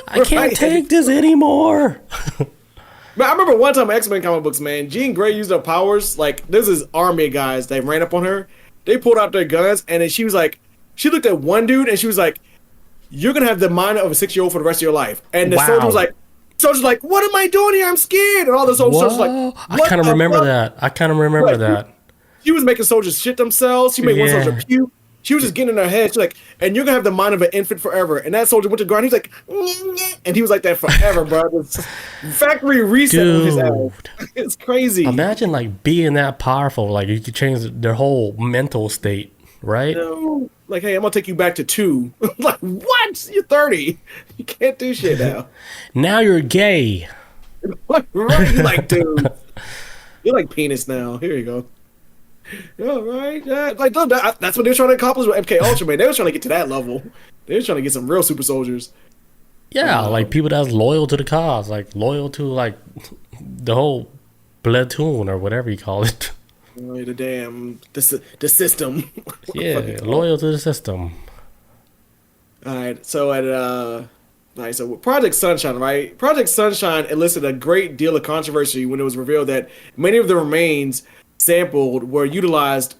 I can't take this anymore. But I remember one time in X-Men comic books, man, Jean Grey used her powers. Like, there's this army of guys that ran up on her. They pulled out their guns, and then she was like, she looked at one dude, and she was like, "You're gonna have the mind of a 6-year-old for the rest of your life." And the soldier was like, "What am I doing here? I'm scared." And all the soldiers was like, I kind of remember that. She was making soldiers shit themselves. She made one soldier puke. She was just getting in her head. She's like, "And you're gonna have the mind of an infant forever." And that soldier went to the ground. He's like, "Nyeh." And he was like that forever, bro. This factory reset with his ass. It's crazy. Imagine like being that powerful. Like you could change their whole mental state, right? Like, hey, I'm gonna take you back to 2. Like, what? You're 30. You can't do shit now. Now you're gay. Right? You're like, dude. You're like penis now. Here you go. Yeah, right. Yeah, like that's what they were trying to accomplish with MK Ultra, man. They were trying to get to that level. They were trying to get some real super soldiers. Yeah, like people that's loyal to the cause, like loyal to like the whole platoon or whatever you call it. The system. Yeah, loyal to the system. All right, so so Project Sunshine, right? Project Sunshine elicited a great deal of controversy when it was revealed that many of the remains sampled were utilized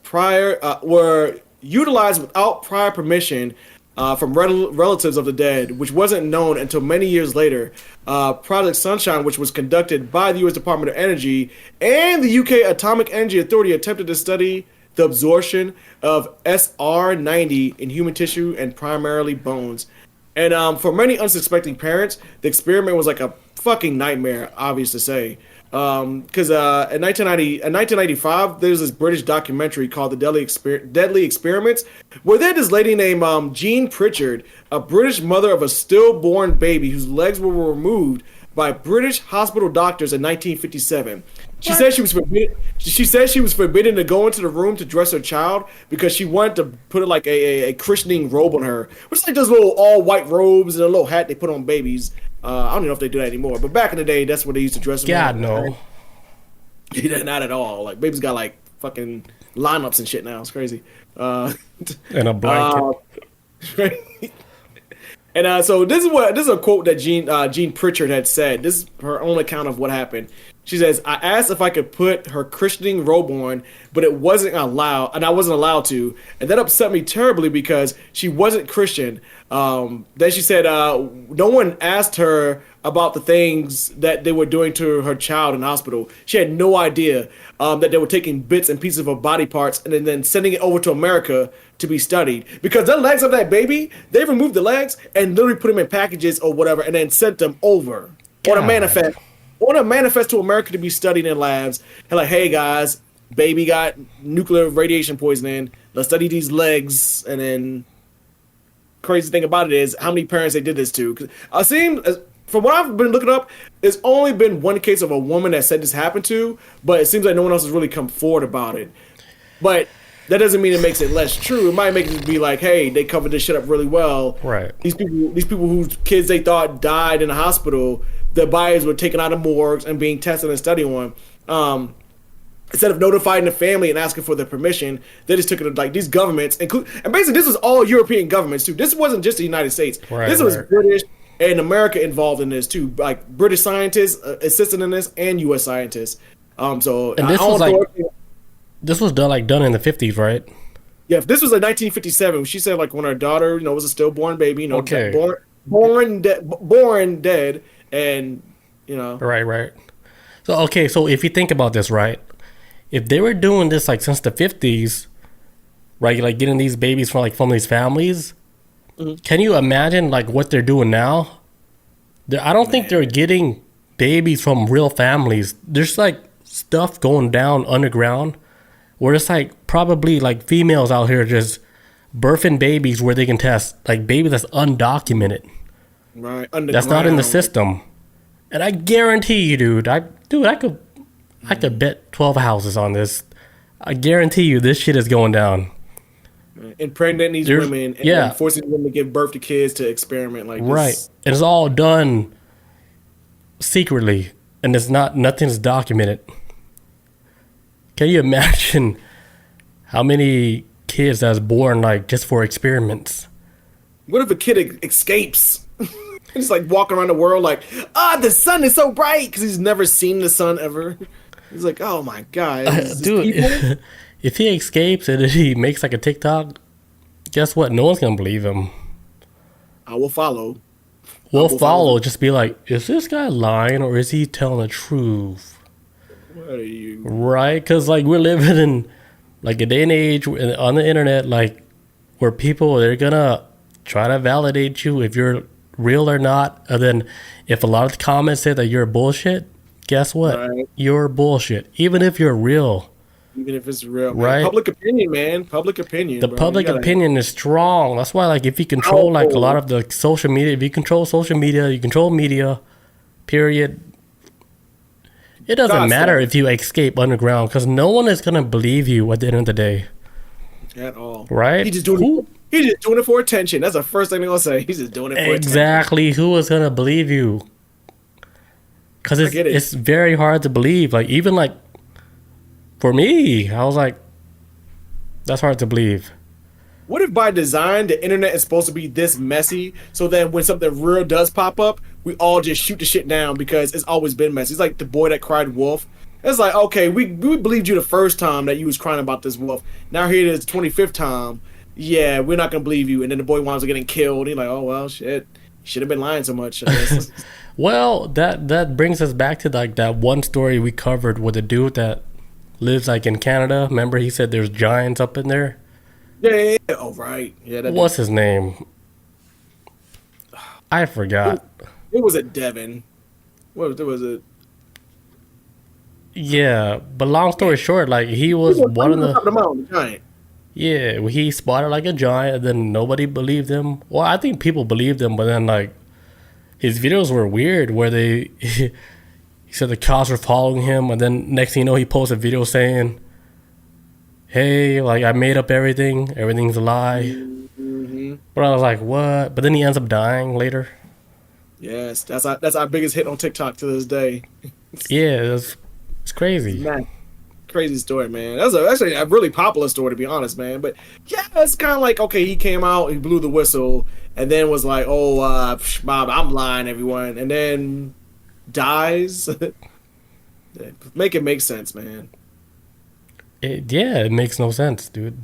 without prior permission from relatives of the dead, which wasn't known until many years later. Project Sunshine, which was conducted by the U.S. Department of Energy and the UK Atomic Energy Authority, attempted to study the absorption of SR90 in human tissue and primarily bones. And for many unsuspecting parents, the experiment was like a fucking nightmare, obvious to say. Because in 1995, there's this British documentary called The Deadly Experiments, where they had this lady named Jean Pritchard, a British mother of a stillborn baby whose legs were removed by British hospital doctors in 1957. She said she was forbidden. She said she was forbidden to go into the room to dress her child because she wanted to put like a christening robe on her, which is like those little all white robes and a little hat they put on babies. I don't know if they do that anymore, but back in the day, that's what they used to dress them. God, no. Not at all. Like, babies got like fucking lineups and shit now. It's crazy. And a blanket. And so this is a quote that Jean Pritchard had said. This is her own account of what happened. She says, "I asked if I could put her christening robe on, but it wasn't allowed, and I wasn't allowed to, and that upset me terribly because she wasn't Christian." Then she said, "No one asked her about the things that they were doing to her child in the hospital. She had no idea that they were taking bits and pieces of her body parts and then sending it over to America to be studied. Because the legs of that baby, they removed the legs and literally put them in packages or whatever, and then sent them over on a manifest." On a manifest to America to be studied in labs. And like, hey guys, baby got nuclear radiation poisoning. Let's study these legs. And then crazy thing about it is how many parents they did this to. 'Cause I seen, from what I've been looking up, there's only been one case of a woman that said this happened to, but it seems like no one else has really come forward about it. But that doesn't mean it makes it less true. It might make it be like, hey, they covered this shit up really well. Right. These people whose kids they thought died in the hospital, their bodies were taken out of morgues and being tested and studied on. Instead of notifying the family and asking for their permission, they just took it to like these governments, and basically this was all European governments too. This wasn't just the United States. Right, this was British and America involved in this too. Like British scientists assisting in this and U.S. scientists. So and this was done in the 50s, right? Yeah, this was like 1957. She said like when her daughter, was a stillborn baby, okay. born dead, and Right. So if you think about this, right? If they were doing this like since the 50s, right, like getting these babies from these families, can you imagine like what they're doing now? I don't think they're getting babies from real families. There's like stuff going down underground where it's like probably like females out here just birthing babies where they can test like babies that's undocumented. Right. That's not in the system. And I guarantee you, dude, I could bet 12 houses on this. I guarantee you this shit is going down. Impregnating these women and forcing them to give birth to kids to experiment like this. Right. And it's all done secretly and nothing's documented. Can you imagine how many kids that's born like just for experiments? What if a kid escapes? He's like walking around the world like, the sun is so bright because he's never seen the sun ever. He's like, oh my god, dude. If he escapes and he makes like a TikTok, guess what? No one's gonna believe him. I will follow. We'll follow. Just be like, is this guy lying or is he telling the truth? What are you? Right? Because like we're living in like a day and age on the internet, like where people they're gonna try to validate you if you're real or not. And then if a lot of the comments say that you're bullshit, guess what? Right. You're bullshit, even if you're real. Even if it's real, man. Right? Public opinion, man. Public opinion. The public opinion is strong. That's why, like, if you control like a lot of the social media, if you control social media, you control media. Period. It doesn't matter if you escape underground because no one is gonna believe you at the end of the day. At all, right? He's just doing it for attention. That's the first thing they're gonna say. He's just doing it for exactly. Attention. Who is gonna believe you? Because it's very hard to believe. Like even like. For me, I was like, that's hard to believe. What if by design the internet is supposed to be this messy so that when something real does pop up, we all just shoot the shit down because it's always been messy? It's like the boy that cried wolf. It's like, okay, we believed you the first time that you was crying about this wolf. Now here it is the 25th time. Yeah, we're not going to believe you. And then the boy winds up getting killed. You're like, oh, well, shit. Should have been lying so much. Well, that brings us back to like that one story we covered with a dude that lives like in Canada. Remember he said there's giants up in there? Yeah. Oh, right. Yeah. What's his name? I forgot. It was a Devin. What was it? Yeah, but long story short, like he was one of the mountain, giant. Yeah, he spotted like a giant, and then nobody believed him. Well, I think people believed him, but then like his videos were weird, where he said the cops were following him, and then next thing you know, he posted a video saying, "Hey, like I made up everything. Everything's a lie." Mm-hmm. But I was like, "What?" But then he ends up dying later. Yes, that's our biggest hit on TikTok to this day. Yeah, it's crazy. Man, crazy story, man. That's actually a really popular story, to be honest, man. But yeah, it's kind of like, okay, he came out, he blew the whistle, and then was like, "Oh, I'm lying, everyone," and then dies. Make it make sense, man. It makes no sense, dude.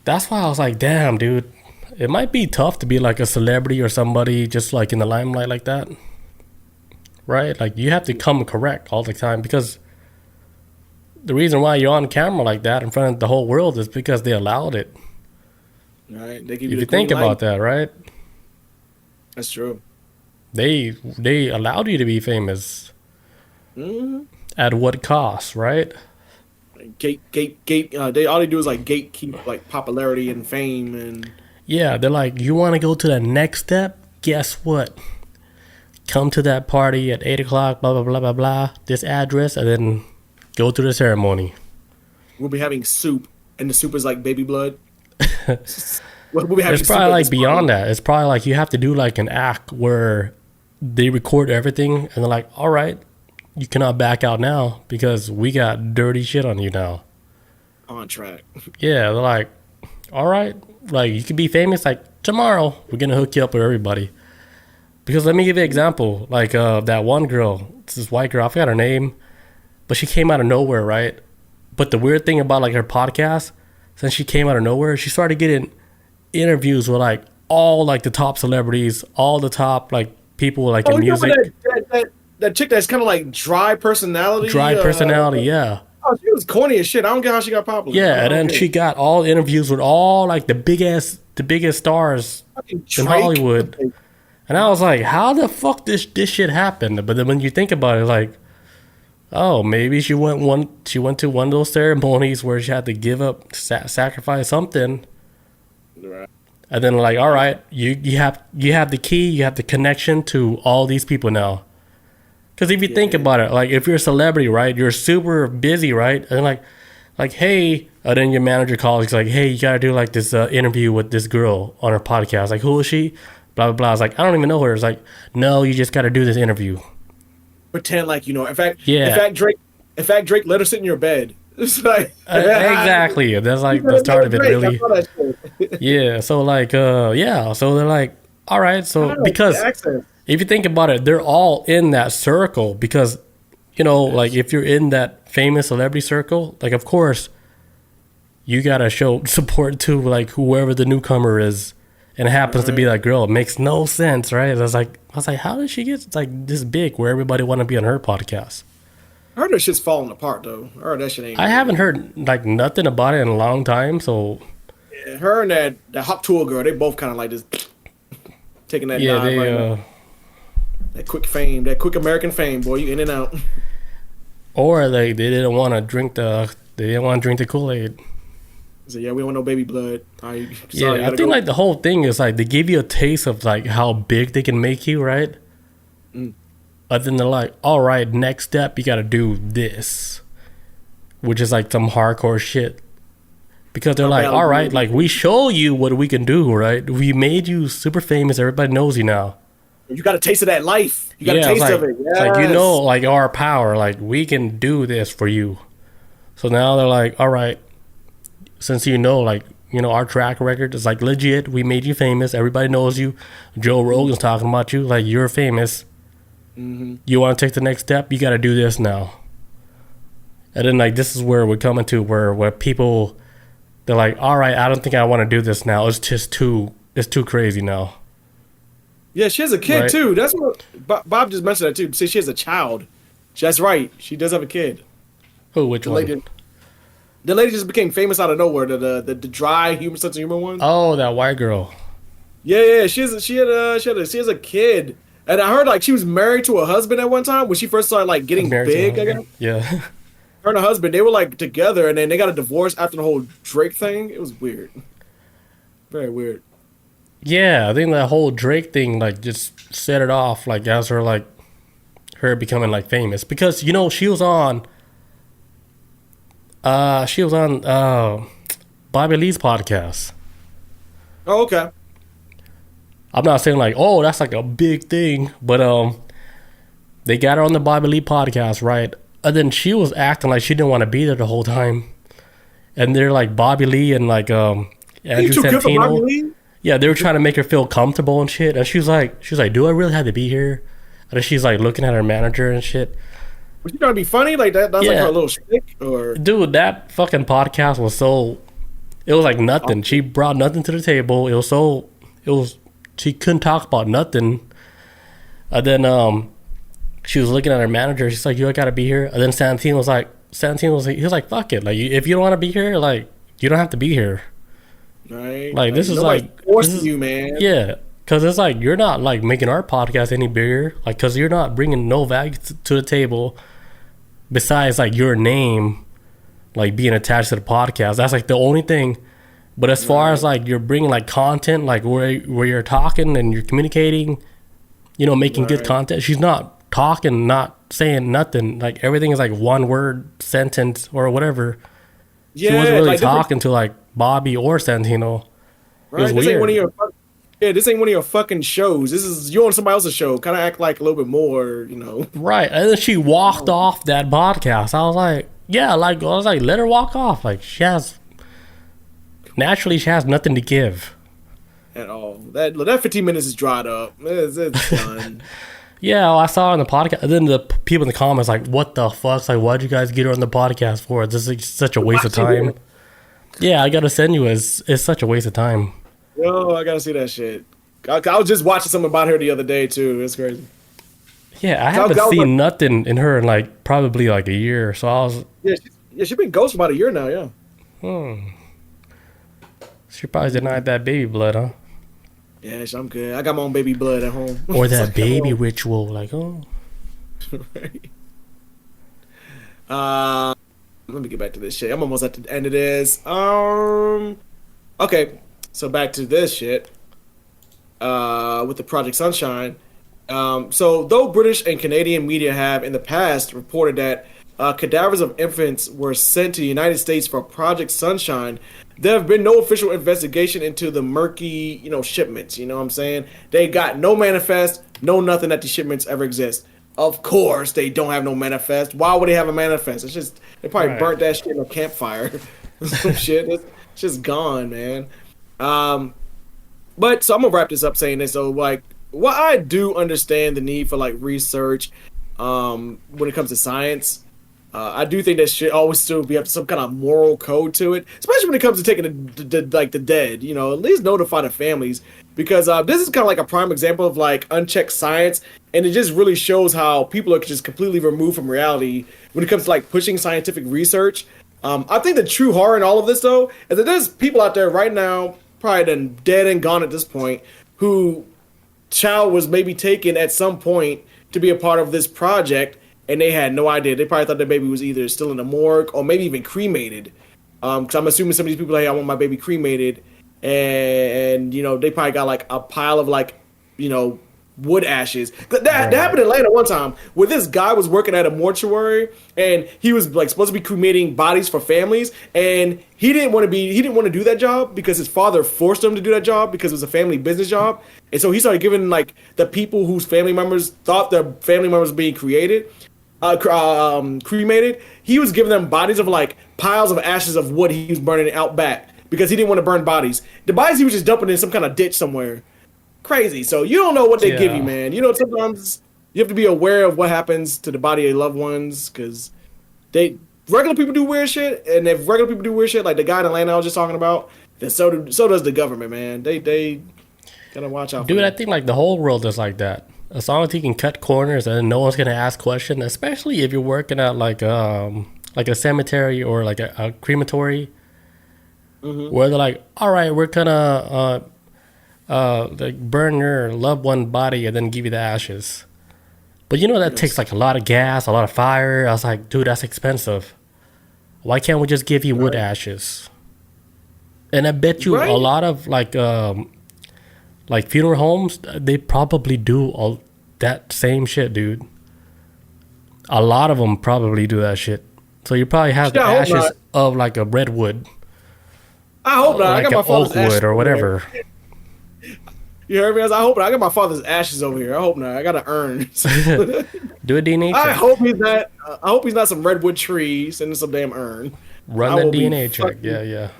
That's why I was like, damn, dude. It might be tough to be like a celebrity or somebody just like in the limelight like that. Right? Like you have to come correct all the time, because the reason why you're on camera like that in front of the whole world is because they allowed it. Right. If you think about that, right? That's true. They allowed you to be famous. Mm-hmm. At what cost, right? Gate. They all they do is like gatekeep like popularity and fame, and yeah, they're like, you want to go to the next step? Guess what? Come to that party at 8:00. Blah blah blah blah blah. This address, and then go to the ceremony. We'll be having soup, and the soup is like baby blood. It's probably like beyond that. It's probably like you have to do like an act where they record everything, and they're like, all right, you cannot back out now because we got dirty shit on you now. On track. Yeah, they're like, all right, like you could be famous like tomorrow. We're gonna hook you up with everybody. Because let me give you an example. Like that one girl, it's this white girl, I forgot her name, but she came out of nowhere, right? But the weird thing about like her podcast, since she came out of nowhere, she started getting interviews with like all like the top celebrities, all the top like people like in music. That chick that's kind of like dry personality. Yeah. Oh, she was corny as shit. I don't get how she got popular. Yeah, and then she got all interviews with all like the biggest stars in Hollywood. And I was like, how the fuck this shit happened? But then when you think about it, like, oh, maybe she went to one of those ceremonies where she had to give up, sacrifice something. Right. And then like, all right, you have the key, you have the connection to all these people now. Because if you think about it, like if you're a celebrity, right, you're super busy, right? And like, hey, and then your manager calls, he's like, hey, you gotta do like this interview with this girl on her podcast. Like, who is she? Blah blah blah. I was like, I don't even know her. It's like, no, you just gotta do this interview. Pretend like you know. In fact, Drake let her sit in your bed. It's like exactly. That's like the start of it, really. Yeah. So like, so they're like, All right, so because if you think about it, they're all in that circle because, you know, like if you're in that famous celebrity circle, like of course you gotta show support to like whoever the newcomer is, and it happens to be that girl. It makes no sense, right? I was like, how did she get like this big where everybody want to be on her podcast? I heard that shit's falling apart though. I heard that shit ain't. I haven't heard like nothing about it in a long time, so. Yeah, her and that Hop Tour girl, they both kind of like just taking that that quick fame, that quick American fame, boy. You in and out. Or they didn't want to drink the Kool-Aid. So yeah, we don't want no baby blood. I think like the whole thing is like they give you a taste of like how big they can make you, right? But then they're like, all right, next step, you got to do this, which is like some hardcore shit. Because they're like, all right, like we show you what we can do, right? We made you super famous. Everybody knows you now. You got a taste of that life. You got a taste of it. Yes. Like, you know, like our power, like we can do this for you. So now they're like, all right, since you know, like, you know, our track record is like legit. We made you famous. Everybody knows you. Joe Rogan's talking about you. Like, you're famous. You want to take the next step? You got to do this now. And then like, this is where we're coming to where people... They're like, all right, I don't think I want to do this now. It's just too crazy now. Yeah, she has a kid too. That's what Bob just mentioned that too. See, she has a child. That's right. She does have a kid. Who? Which one? The lady just became famous out of nowhere. The dry sense of humor one. Oh, that white girl. Yeah. She has a kid, and I heard like she was married to a husband at one time when she first started like getting big. I guess. Yeah. Her and her husband, they were like together, and then they got a divorce after the whole Drake thing. It was weird, very weird. Yeah, I think that whole Drake thing like just set it off, like as her becoming like famous because you know she was on Bobby Lee's podcast. Oh, okay. I'm not saying like, oh, that's like a big thing, but they got her on the Bobby Lee podcast, right? And then she was acting like she didn't want to be there the whole time. And they're like Bobby Lee and like Andrew Santino. Yeah, they were trying to make her feel comfortable and shit. And she was like, do I really have to be here? And then she's like looking at her manager and shit. Was she trying to be funny? Like that's like her little shtick? Or dude, that fucking podcast was it was like nothing. She brought nothing to the table. She couldn't talk about nothing. And then she was looking at her manager. She's like, "You gotta be here." And then Santino was like, he was like, "Fuck it. Like, if you don't want to be here, like, you don't have to be here." Right. Like this is like forcing you, man. Yeah, because it's like you're not like making our podcast any bigger. Like, because you're not bringing no value to the table. Besides, like your name, like being attached to the podcast. That's like the only thing. But as far as like you're bringing like content, like where you're talking and you're communicating, you know, making good content. She's not talking, not saying nothing. Like everything is like one word sentence or whatever. Yeah, she wasn't really like, talking to like Bobby or Santino. Right, this ain't one of your this ain't one of your fucking shows. This is you on somebody else's show. Kind of act like a little bit more, you know. Right, and then she walked off that podcast. I was like, let her walk off. Like she has nothing to give at all. That 15 minutes is dried up. It's done. Yeah, I saw it on the podcast. And then the people in the comments like, what the fuck? Like, why'd you guys get her on the podcast for? This is like such a waste of time. Yeah, I gotta send you. It's such a waste of time. Yo, I gotta see that shit. I was just watching something about her the other day, too. It's crazy. Yeah, I haven't seen nothing in her in like probably like a year. So I was... Yeah, she's been ghost for about a year now, yeah. She probably denied that baby blood, huh? Yeah, I'm good. I got my own baby blood at home. Or that baby ritual, like, oh. Right. Let me get back to this shit. I'm almost at the end of this. Okay, so back to this shit. With the Project Sunshine. So though British and Canadian media have in the past reported that cadavers of infants were sent to the United States for Project Sunshine, there have been no official investigation into the murky, shipments. You know what I'm saying? They got no manifest, no nothing that the shipments ever exist. Of course, they don't have no manifest. Why would they have a manifest? It's just they probably burnt that shit in a campfire. Some shit. It's just gone, man. But so I'm gonna wrap this up saying this. So like, what I do understand the need for like research, when it comes to science. I do think that should always still be up to some kind of moral code to it, especially when it comes to taking the dead. You know, at least notify the families, because this is kind of like a prime example of like unchecked science, and it just really shows how people are just completely removed from reality when it comes to like pushing scientific research. I think the true horror in all of this, though, is that there's people out there right now, probably done dead and gone at this point, who child was maybe taken at some point to be a part of this project, and they had no idea. They probably thought their baby was either still in the morgue or maybe even cremated. Because I'm assuming some of these people are like, I want my baby cremated, and you know, they probably got like a pile of like, you know, wood ashes. That happened in Atlanta one time, where this guy was working at a mortuary, and he was like supposed to be cremating bodies for families, and he didn't want to do that job because his father forced him to do that job because it was a family business job. And so he started giving like the people whose family members thought their family members were being cremated. He was giving them bodies of like piles of ashes of wood he was burning out back because he didn't want to burn bodies. The bodies he was just dumping in some kind of ditch somewhere. Crazy. So you don't know what they give you, man. You know, sometimes you have to be aware of what happens to the body of your loved ones, because regular people do weird shit, and if regular people do weird shit, like the guy in Atlanta I was just talking about, then so does the government, man. They gotta watch out. Dude, I think like the whole world is like that. As long as you can cut corners and no one's gonna ask questions, especially if you're working at like a cemetery or like a crematory, where they're like, all right, we're gonna like burn your loved one body and then give you the ashes. But you know that takes like a lot of gas, a lot of fire. I was like, dude, that's expensive. Why can't we just give you wood ashes? And I bet you a lot of like funeral homes, they probably do all that same shit, dude. A lot of them probably do that shit. So you probably have the ashes of like a redwood. I hope not. Like I got my an father's ashes oakwood or whatever. You heard me? I hope not. I got my father's ashes over here. I hope not. I got an urn. Do a DNA check. I hope he's not. I hope he's not some redwood trees and some damn urn. Run the DNA check. Yeah.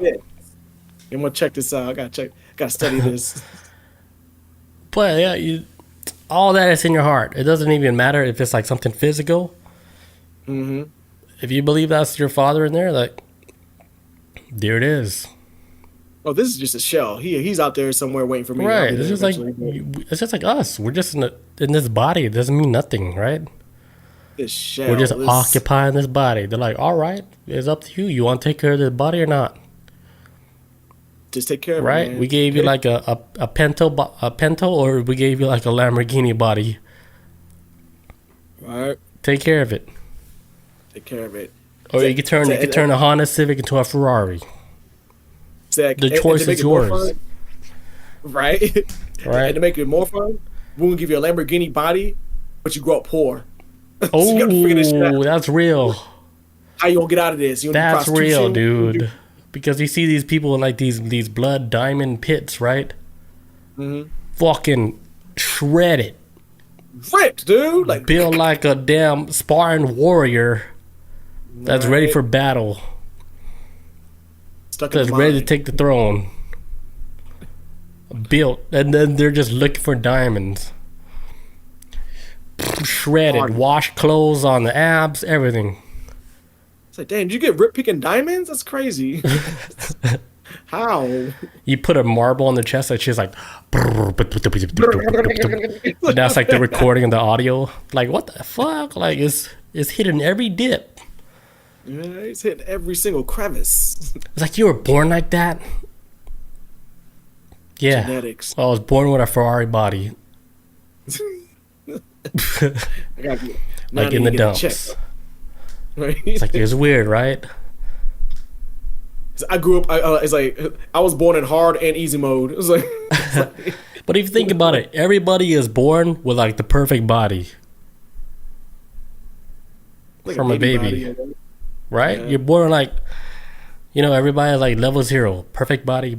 I'm gonna check this out. I gotta study this. But yeah, all that is in your heart. It doesn't even matter if it's like something physical. Mm-hmm. If you believe that's your father in there, like, there it is. Oh, this is just a shell. He's out there somewhere waiting for me. Right. It's just like us. We're just in this body. It doesn't mean nothing, right? This shell. We're just occupying this body. They're like, all right, it's up to you. You want to take care of this body or not? Just take care of it, right? We gave you like a Pinto, or we gave you like a Lamborghini body. Right. Take care of it. Take care of it. Or you could turn a Honda Civic into a Ferrari. The choice is yours. Right? Right. And to make it more fun, we're going to give you a Lamborghini body, but you grow up poor. Oh, so that's real. How you going to get out of this? That's real, dude. Because you see these people in like these blood diamond pits, right? Mm-hmm. Fucking shredded. Ripped, dude. Like built like a damn Spartan warrior that's ready for battle. That's ready to take the throne. Built, and then they're just looking for diamonds. Shredded, washed clothes on the abs, everything. It's like, damn, did you get ripped picking diamonds? That's crazy. How? You put a marble on the chest, and she's like, and that's like the recording of the audio. Like, what the fuck? Like, it's hitting every dip. Yeah, it's hitting every single crevice. It's like, you were born like that? Yeah. Genetics. I was born with a Ferrari body. Like in the dumps. Right? It's like, it's weird, right? I grew up. It's like I was born in hard and easy mode. It was like, but if you think about it, everybody is born with like the perfect body, like from a baby, body, right? Yeah. You're born like, everybody like level 0, perfect body.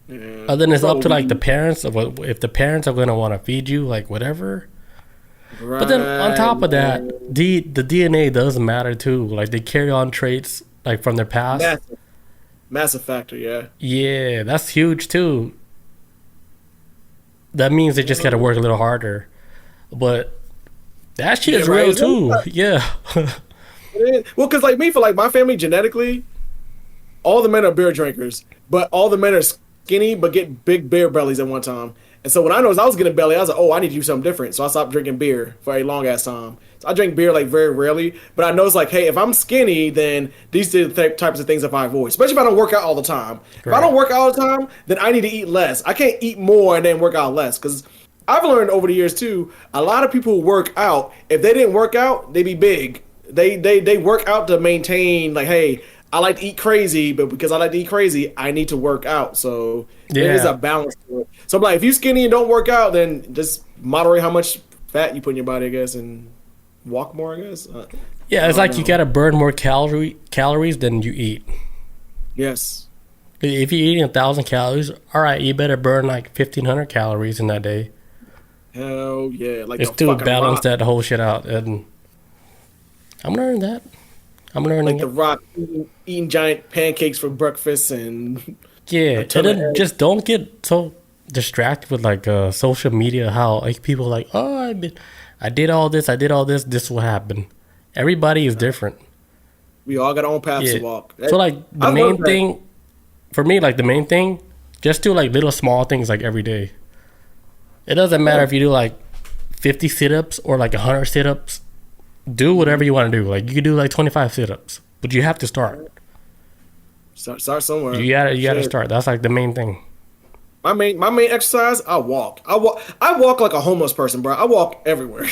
Yeah, and then it's up to like the parents of if the parents are gonna want to feed you like whatever. Right, but then on top of that, the DNA does matter too. Like they carry on traits like from their past. Massive factor, yeah. Yeah, that's huge too. That means they just got to work a little harder. But that shit is real too. Yeah. Well, because like me, for like my family genetically, all the men are beer drinkers, but all the men are skinny but get big beer bellies at one time. And so when I noticed I was getting a belly, I was like, oh, I need to do something different. So I stopped drinking beer for a long ass time. So I drink beer like very rarely, but I noticed like, hey, if I'm skinny, then these are the types of things that I avoid, especially if I don't work out all the time. Right. If I don't work out all the time, then I need to eat less. I can't eat more and then work out less, because I've learned over the years too, a lot of people who work out, if they didn't work out, they be big. They work out to maintain, like, hey, I like to eat crazy, but because I like to eat crazy, I need to work out. So there is a balance to it. So I'm like, if you're skinny and don't work out, then just moderate how much fat you put in your body, I guess, and walk more, I guess. Yeah, it's like you gotta burn more calories than you eat. Yes. If you're eating 1,000 calories, all right, you better burn like 1,500 calories in that day. Hell yeah! Like it's to balance that whole shit out, and I'm learning that. I'm learning like the Rock eating giant pancakes for breakfast and yeah, and then just don't get so distracted with like social media. How like people are like, oh, I did all this. This will happen. Everybody is different. We all got our own paths to walk. So like the main thing for me, like the main thing, just do like little small things like every day. It doesn't matter if you do like 50 sit-ups or like 100 sit-ups. Do whatever you want to do. Like you can do like 25 sit-ups, but you have to start. Start somewhere. You gotta start. That's like the main thing. My main exercise, I walk like a homeless person, bro. I walk everywhere.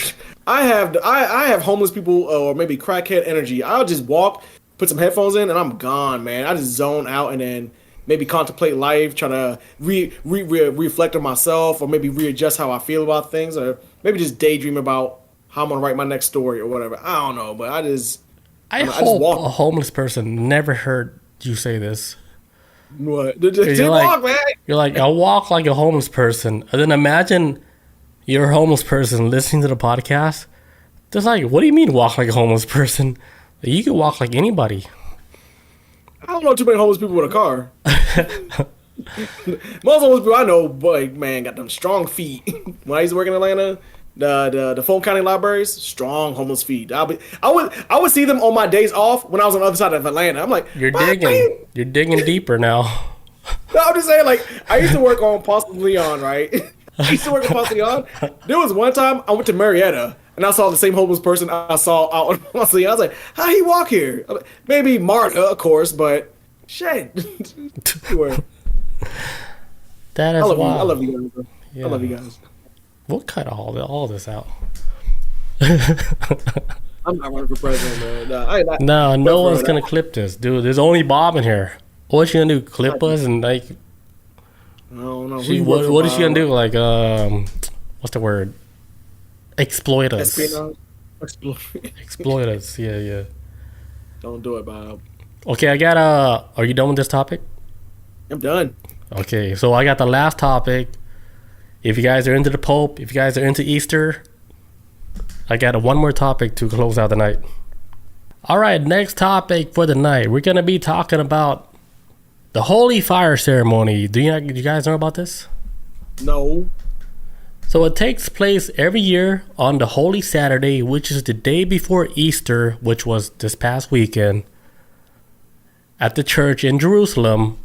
I have homeless people or maybe crackhead energy. I'll just walk, put some headphones in, and I'm gone, man. I just zone out and then maybe contemplate life, try to reflect on myself, or maybe readjust how I feel about things, or maybe just daydream about how I'm gonna write my next story or whatever. I don't know, but I hope a homeless person never heard you say this. What? Just walk, man. You're like, I walk like a homeless person, and then imagine you're a homeless person listening to the podcast. They're like, what do you mean walk like a homeless person? You can walk like anybody. I don't know too many homeless people with a car. Most homeless people I know, boy, man, got them strong feet. When I used to work in Atlanta, the Fulton County libraries, strong homeless feet. I would see them on my days off when I was on the other side of Atlanta. I'm like, you're digging deeper now. No, I'm just saying, like, I used to work on Ponce de Leon, right? I used to work on Ponce de Leon. There was one time I went to Marietta and I saw the same homeless person I saw out on Ponce de Leon. I was like, how he walk here? Like, maybe Marta, of course, but shit. That is wild. I love you guys. Yeah. I love you guys. We'll cut all this out. I'm not running for president, man. No one's gonna clip this, dude. There's only Bob in here. What's she gonna do? Clip us and like? I don't know. What is she gonna do? Like, what's the word? Exploit us. Exploit us. Yeah. Don't do it, Bob. Okay, I got Are you done with this topic? I'm done. Okay, so I got the last topic. If you guys are into the Pope, if you guys are into Easter, I got one more topic to close out the night. All right, next topic for the night. We're going to be talking about the Holy Fire Ceremony. Do you guys know about this? No. So it takes place every year on the Holy Saturday, which is the day before Easter, which was this past weekend, at the church in Jerusalem,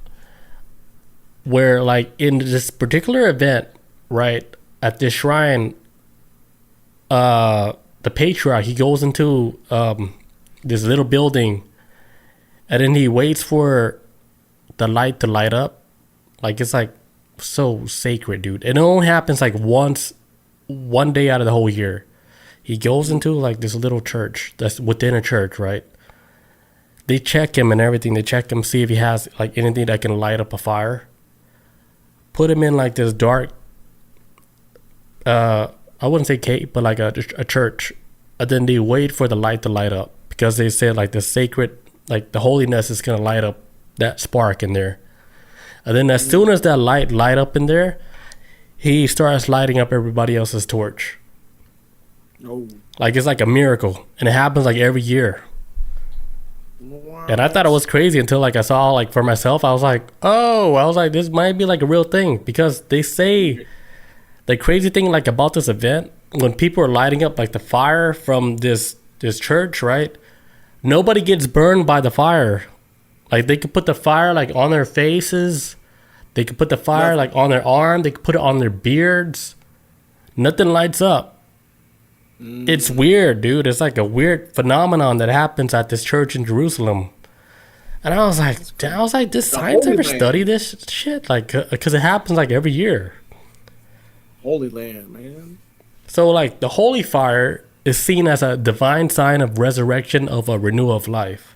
where like in this particular event, right, at this shrine, the patriarch, he goes into this little building, and then he waits for the light to light up. Like, it's like so sacred, dude. And it only happens like one day out of the whole year. He goes into like this little church that's within a church, right? They check him and everything. They check him, see if he has like anything that can light up a fire. Put him in like this dark, I wouldn't say cave, but like a church. And then they wait for the light to light up, because they said like the sacred, like the holiness is going to light up that spark in there. And then as soon as that light up in there, he starts lighting up everybody else's torch. Oh. Like, it's like a miracle. And it happens like every year. Wow. And I thought it was crazy until like I saw like for myself. I was like, this might be like a real thing, because they say the crazy thing like about this event, when people are lighting up like the fire from this church, right? Nobody gets burned by the fire. Like they could put the fire like on their faces. They could put the fire like on their arm. They could put it on their beards. Nothing lights up. It's weird, dude. It's like a weird phenomenon that happens at this church in Jerusalem. And I was like, does science ever study this shit? Like, because it happens like every year. Holy Land, man. So like the holy fire is seen as a divine sign of resurrection, of a renewal of life.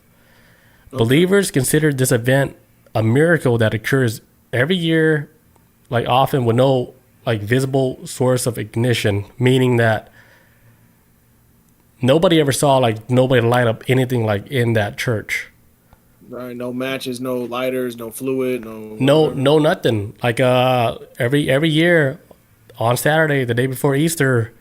Okay. Believers consider this event a miracle that occurs every year, like often with no like visible source of ignition, meaning that nobody ever saw like nobody light up anything like in that church. Right, no matches, no lighters, no fluid, no nothing. Like every year on Saturday, the day before Easter,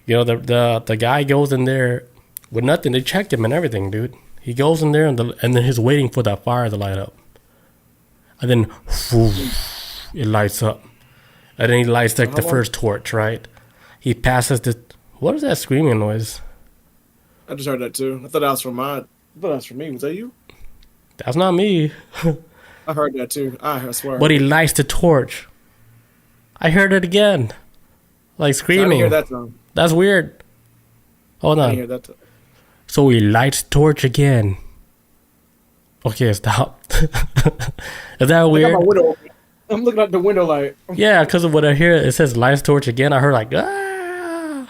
you know, the guy goes in there with nothing. They checked him and everything, dude. He goes in there and then he's waiting for that fire to light up. And then it lights up. And then he lights like the first torch, right? He passes the... What is that screaming noise? I just heard that too. I thought that was from me. Was that you? That's not me. I heard that too. I swear. But he lights the torch. I heard it again. Like screaming. I didn't hear that song. That's weird. Hold on. I didn't hear that. So he lights the torch again. Okay, stop. Is that weird? I'm looking out the window like... Yeah, because of what I hear, it says lights torch again. I heard like, ah.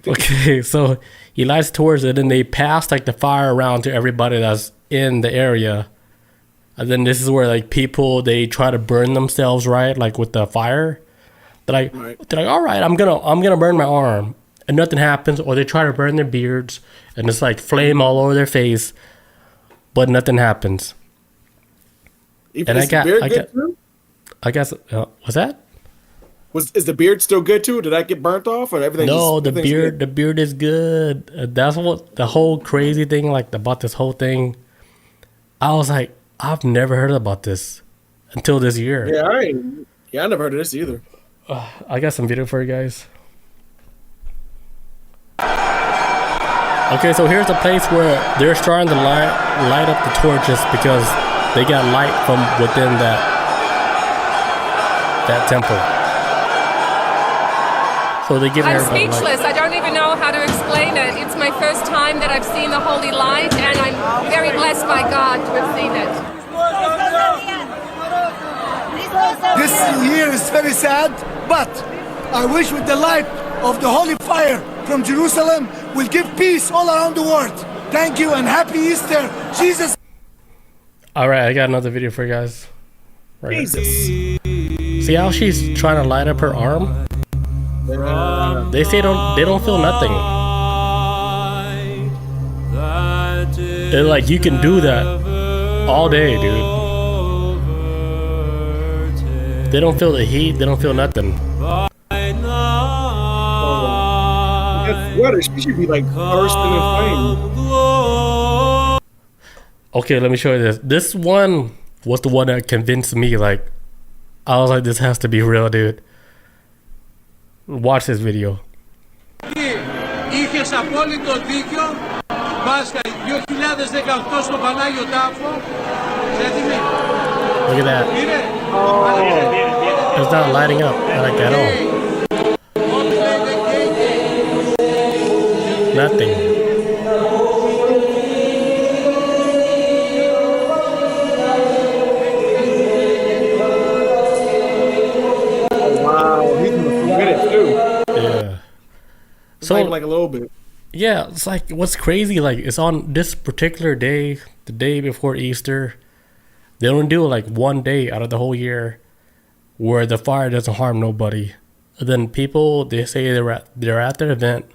Okay, so he lights towards it, and they pass like the fire around to everybody that's in the area. And then this is where like people, they try to burn themselves, right? Like with the fire. They're like, all right, I'm gonna burn my arm, and nothing happens. Or they try to burn their beards, and it's like flame all over their face, but nothing happens. And I guess what's that? Is the beard still good too? Did that get burnt off or everything? No, the beard is good. That's what the whole crazy thing like about this whole thing. I was like, I've never heard about this until this year. I never heard of this either. I got some video for you guys. Okay, so here's a place where they're starting to light up the torches because they got light from within that temple. So they give everybody light. I'm speechless. I don't even know how to explain it. It's my first time that I've seen the holy light, and I'm very blessed by God to have seen it. This year is very sad, but I wish with the light of the holy fire from Jerusalem will give peace all around the world. Thank you and happy Easter. Jesus. All right, I got another video for you guys. Right Jesus. See how she's trying to light up her arm? They say they don't feel nothing. They're like, you can do that all day, dude. They don't feel the heat. They don't feel nothing. She should be like bursting in flame. Okay, let me show you this. This one was the one that convinced me. Like, I was like, this has to be real, dude. Watch this video. Είχες απόλυτο δίκιο. Πάσχα 2018 στο Πανάγιο Τάφο. Look at that. It's not lighting up like at all. Nothing. So like a little bit. Yeah, it's like what's crazy, like it's on this particular day, the day before Easter. They don't do it like one day out of the whole year where the fire doesn't harm nobody. And then people, they say they're at their event.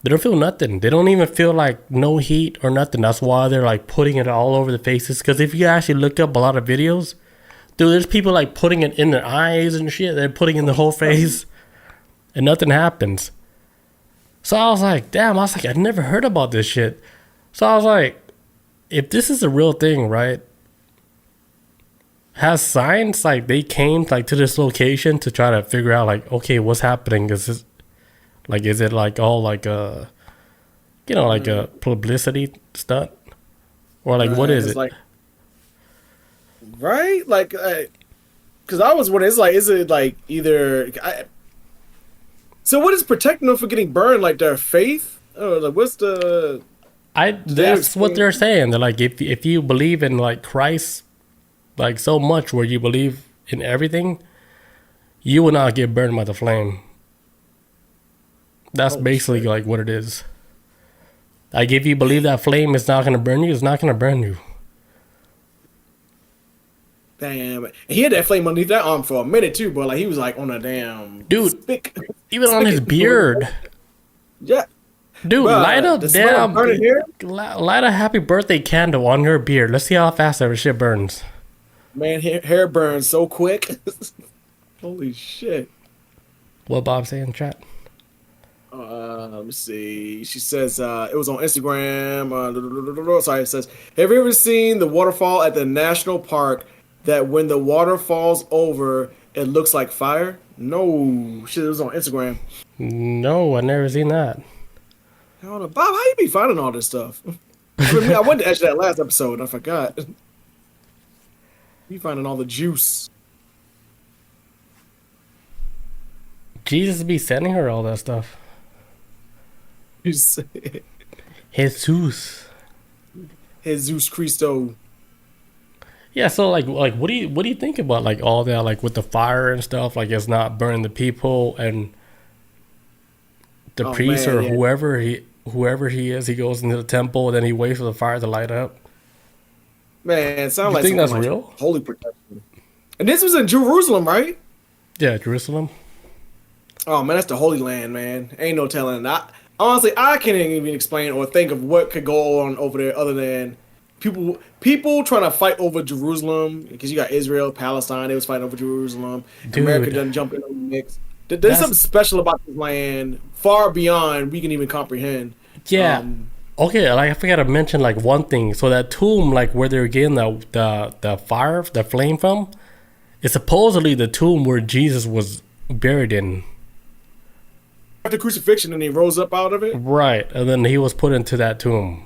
They don't feel nothing. They don't even feel like no heat or nothing. That's why they're like putting it all over the faces. Because if you actually look up a lot of videos, dude, there's people like putting it in their eyes and shit. They're putting it in the whole face and nothing happens. So I was like, damn, I never heard about this shit. So I was like, if this is a real thing, right? Has science, like, they came like to this location to try to figure out, like, okay, what's happening? Is it like all like a, like a publicity stunt, or like what is it? Like, right, like, because I was wondering, is it like either? So what is protecting them from getting burned? Like their faith? Or like what's the? That's what they're saying. They're like, if you believe in like Christ, like so much where you believe in everything, you will not get burned by the flame. That's basically like what it is. Like if you believe that flame is not going to burn you, it's not going to burn you. Damn. He had that flame underneath that arm for a minute too, but like he was like on a damn even on his beard. Yeah. Dude, light a happy birthday candle on your beard. Let's see how fast that shit burns. Man, hair burns so quick. Holy shit. What Bob say in the chat? Let me see. She says it was on Instagram. Sorry, it says, have you ever seen the waterfall at the national park that when the water falls over, it looks like fire? No. Shit, it was on Instagram. No, I never seen that. I don't know. Bob, how you be finding all this stuff? I went to ask you that last episode. I forgot. You finding all the juice. Jesus be sending her all that stuff. Jesus Christo. Yeah, so like what do you think about like all that, like with the fire and stuff, like it's not burning the people and the priest or whoever he is, he goes into the temple and then he waits for the fire to light up. Man, it sounds like think that's real? Holy protection. And this was in Jerusalem, right? Yeah, Jerusalem. Oh man, that's the Holy Land, man. Ain't no telling. Honestly, I can't even explain or think of what could go on over there other than people trying to fight over Jerusalem, because you got Israel, Palestine, they was fighting over Jerusalem. Dude, America doesn't jump in on the mix. There's something special about this land, far beyond we can even comprehend. Yeah. Okay, like I forgot to mention like one thing. So that tomb, like where they're getting the fire, the flame from, is supposedly the tomb where Jesus was buried in. After crucifixion, and he rose up out of it. Right, and then he was put into that tomb.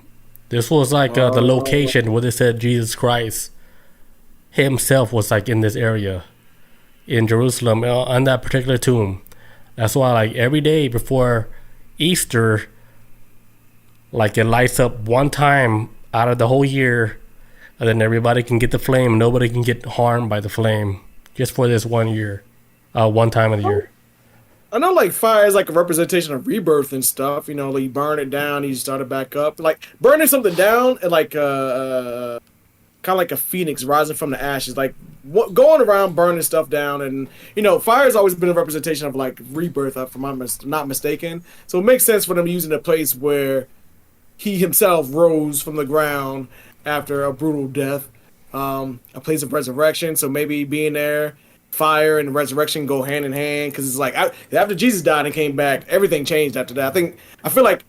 This was like the location where they said Jesus Christ himself was like in this area in Jerusalem on that particular tomb. That's why like every day before Easter, like it lights up one time out of the whole year, and then everybody can get the flame. Nobody can get harmed by the flame just for this 1 year, one time of the year. I know, like, fire is like a representation of rebirth and stuff. You know, like you burn it down, you start it back up. Like burning something down, and like kind of like a phoenix rising from the ashes. Like going around burning stuff down, and you know, fire has always been a representation of like rebirth, if I'm not mistaken. So it makes sense for them using a place where he himself rose from the ground after a brutal death, a place of resurrection. So maybe being there. Fire and resurrection go hand in hand, because it's like after Jesus died and came back, everything changed after that. I feel like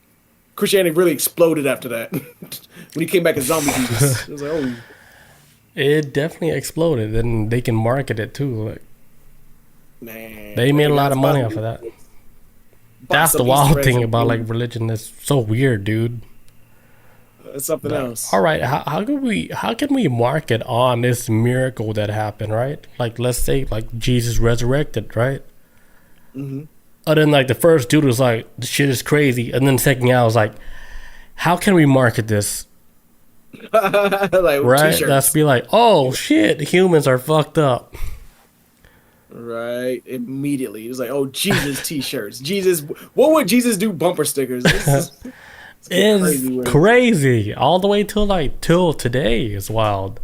Christianity really exploded after that when he came back as zombie Jesus. It was like, oh, it definitely exploded, and they can market it too. Like, man, they made a lot of money off of that. That's the wild thing about like religion. That's so weird, dude. It's something else. All right, how can we market on this miracle that happened, right? Like, let's say like Jesus resurrected, right? Mm-hmm. And then like the first dude was like, "The shit is crazy," and then the second guy was like, "How can we market this?" Like, right? T-shirts. That's be like, "Oh shit, humans are fucked up." Right, immediately it's like, "Oh, Jesus T-shirts, Jesus." What would Jesus do? Bumper stickers. It's crazy all the way till today is wild.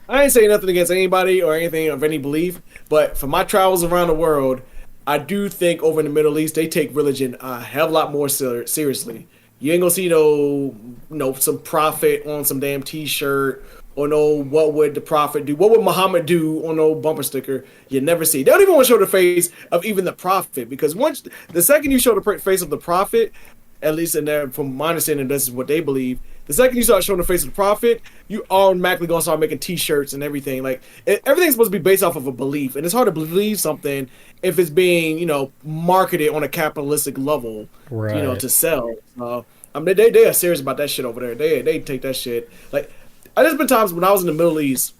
I ain't saying nothing against anybody or anything of any belief, but for my travels around the world, I do think over in the Middle East they take religion a hell of a lot more seriously. You ain't gonna see some prophet on some damn T-shirt or what would the prophet do? What would Muhammad do on no bumper sticker? You never see. They don't even want to show the face of even the prophet, because the second you show the face of the prophet, at least in there, from my understanding, this is what they believe. The second you start showing the face of the prophet, you automatically gonna start making T-shirts and everything. Like everything's supposed to be based off of a belief, and it's hard to believe something if it's being, marketed on a capitalistic level, right. to sell. I mean, they are serious about that shit over there. They take that shit. Like, there's been times when I was in the Middle East,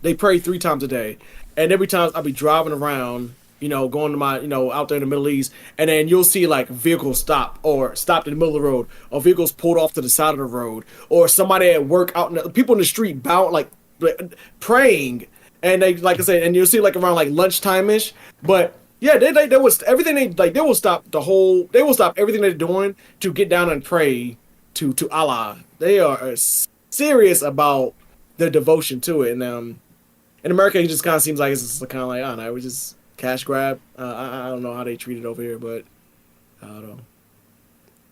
they pray 3 times a day, and every time I'll be driving around, going to my, out there in the Middle East, and then you'll see like vehicles stopped in the middle of the road, or vehicles pulled off to the side of the road, or somebody at work people in the street praying, and they, like I said, and you'll see like around like lunchtime ish, but yeah, they was everything they will stop everything they're doing to get down and pray to Allah. They are serious about their devotion to it, and in America, it just kind of seems like it's kind of like, I don't know, we just cash grab. I don't know how they treat it over here, but I don't know.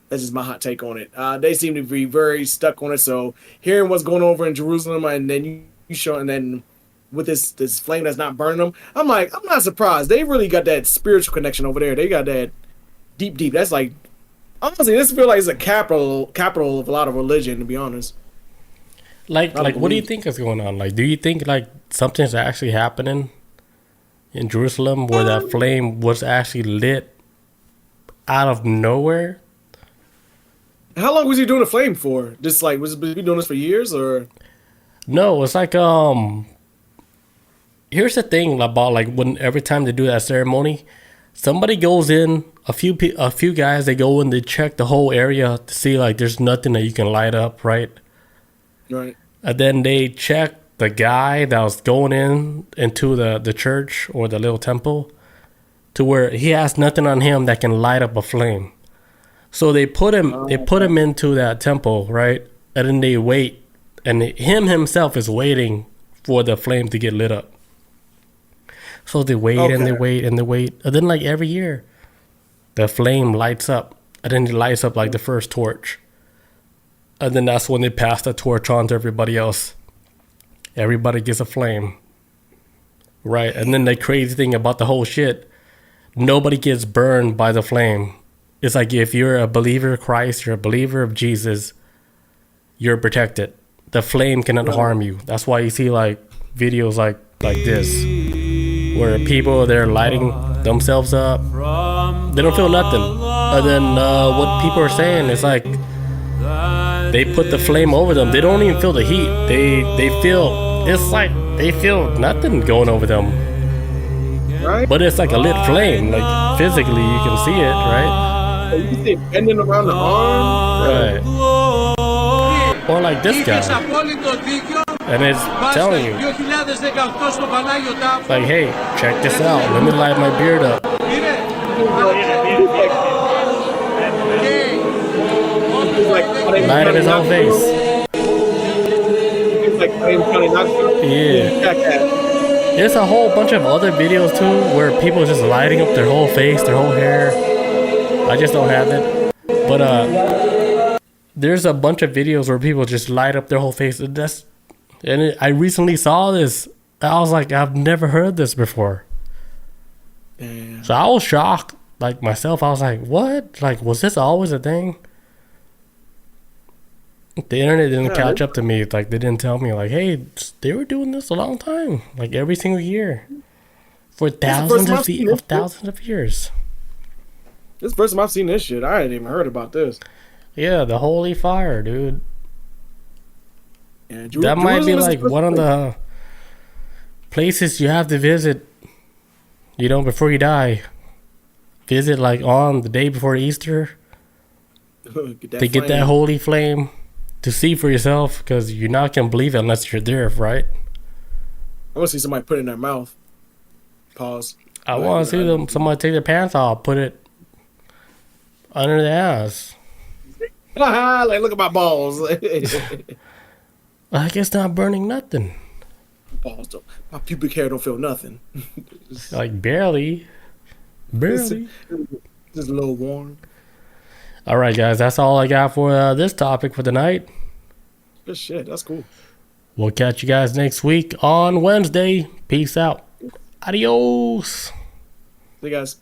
That's just my hot take on it. They seem to be very stuck on it. So hearing what's going over in Jerusalem, and then you show, and then with this flame that's not burning them, I'm like, I'm not surprised. They really got that spiritual connection over there. They got that deep. That's like, honestly, this feels like it's a capital of a lot of religion, to be honest. Like what do you think is going on? Like, do you think like something's actually happening in Jerusalem where that flame was actually lit out of nowhere? How long was he doing the flame for? Just like, was he doing this for years, or? No, it's like here's the thing about like when every time they do that ceremony, somebody goes in, a few guys, they go in, they check the whole area to see like there's nothing that you can light up, right? Right. And then they check the guy that was going into the church or the little temple to where he has nothing on him that can light up a flame. So they put him into that temple, right? And then they wait, and him himself is waiting for the flame to get lit up. So they wait and they wait and they wait. And then like every year, the flame lights up. And then it lights up like the first torch. And then that's when they pass the torch on to everybody else. Everybody gets a flame. Right? And then the crazy thing about the whole shit, nobody gets burned by the flame. It's like if you're a believer of Christ, you're a believer of Jesus, you're protected. The flame cannot harm you. That's why you see like videos like this, where people, they're lighting themselves up. They don't feel nothing. And then what people are saying is like they put the flame over them. They don't even feel the heat. They feel, it's like they feel nothing going over them. Right. But it's like a lit flame. Like physically you can see it, right? You can see it bending around the arm. Right. Or like this guy. And it's telling you, like, hey, check this out. Let me light my beard up. Light up his whole face. Yeah. There's a whole bunch of other videos too where people are just lighting up their whole face, their whole hair. I just don't have it. But there's a bunch of videos where people just light up their whole face. I recently saw this. I was like, I've never heard this before. Damn. So I was shocked, like myself. I was like, what? Like, was this always a thing? The internet didn't catch up to me. Like, they didn't tell me, like, hey, they were doing this a long time, like every single year, for thousands of years. This is the first time I've seen this shit. I hadn't even heard about this. Yeah, the holy fire, dude. Yeah, that might be like one of the places you have to visit, before you die. Visit like on the day before Easter get that holy flame to see for yourself, because you're not gonna believe it unless you're there, right? I want to see somebody put it in their mouth. Pause. I want to see somebody take their pants off, put it under the ass. Like, look at my balls. Like, it's not burning nothing. Balls don't. My pubic hair don't feel nothing. Like barely. Just a little warm. All right, guys, that's all I got for this topic for the night. Good shit. That's cool. We'll catch you guys next week on Wednesday. Peace out. Adios. See you guys.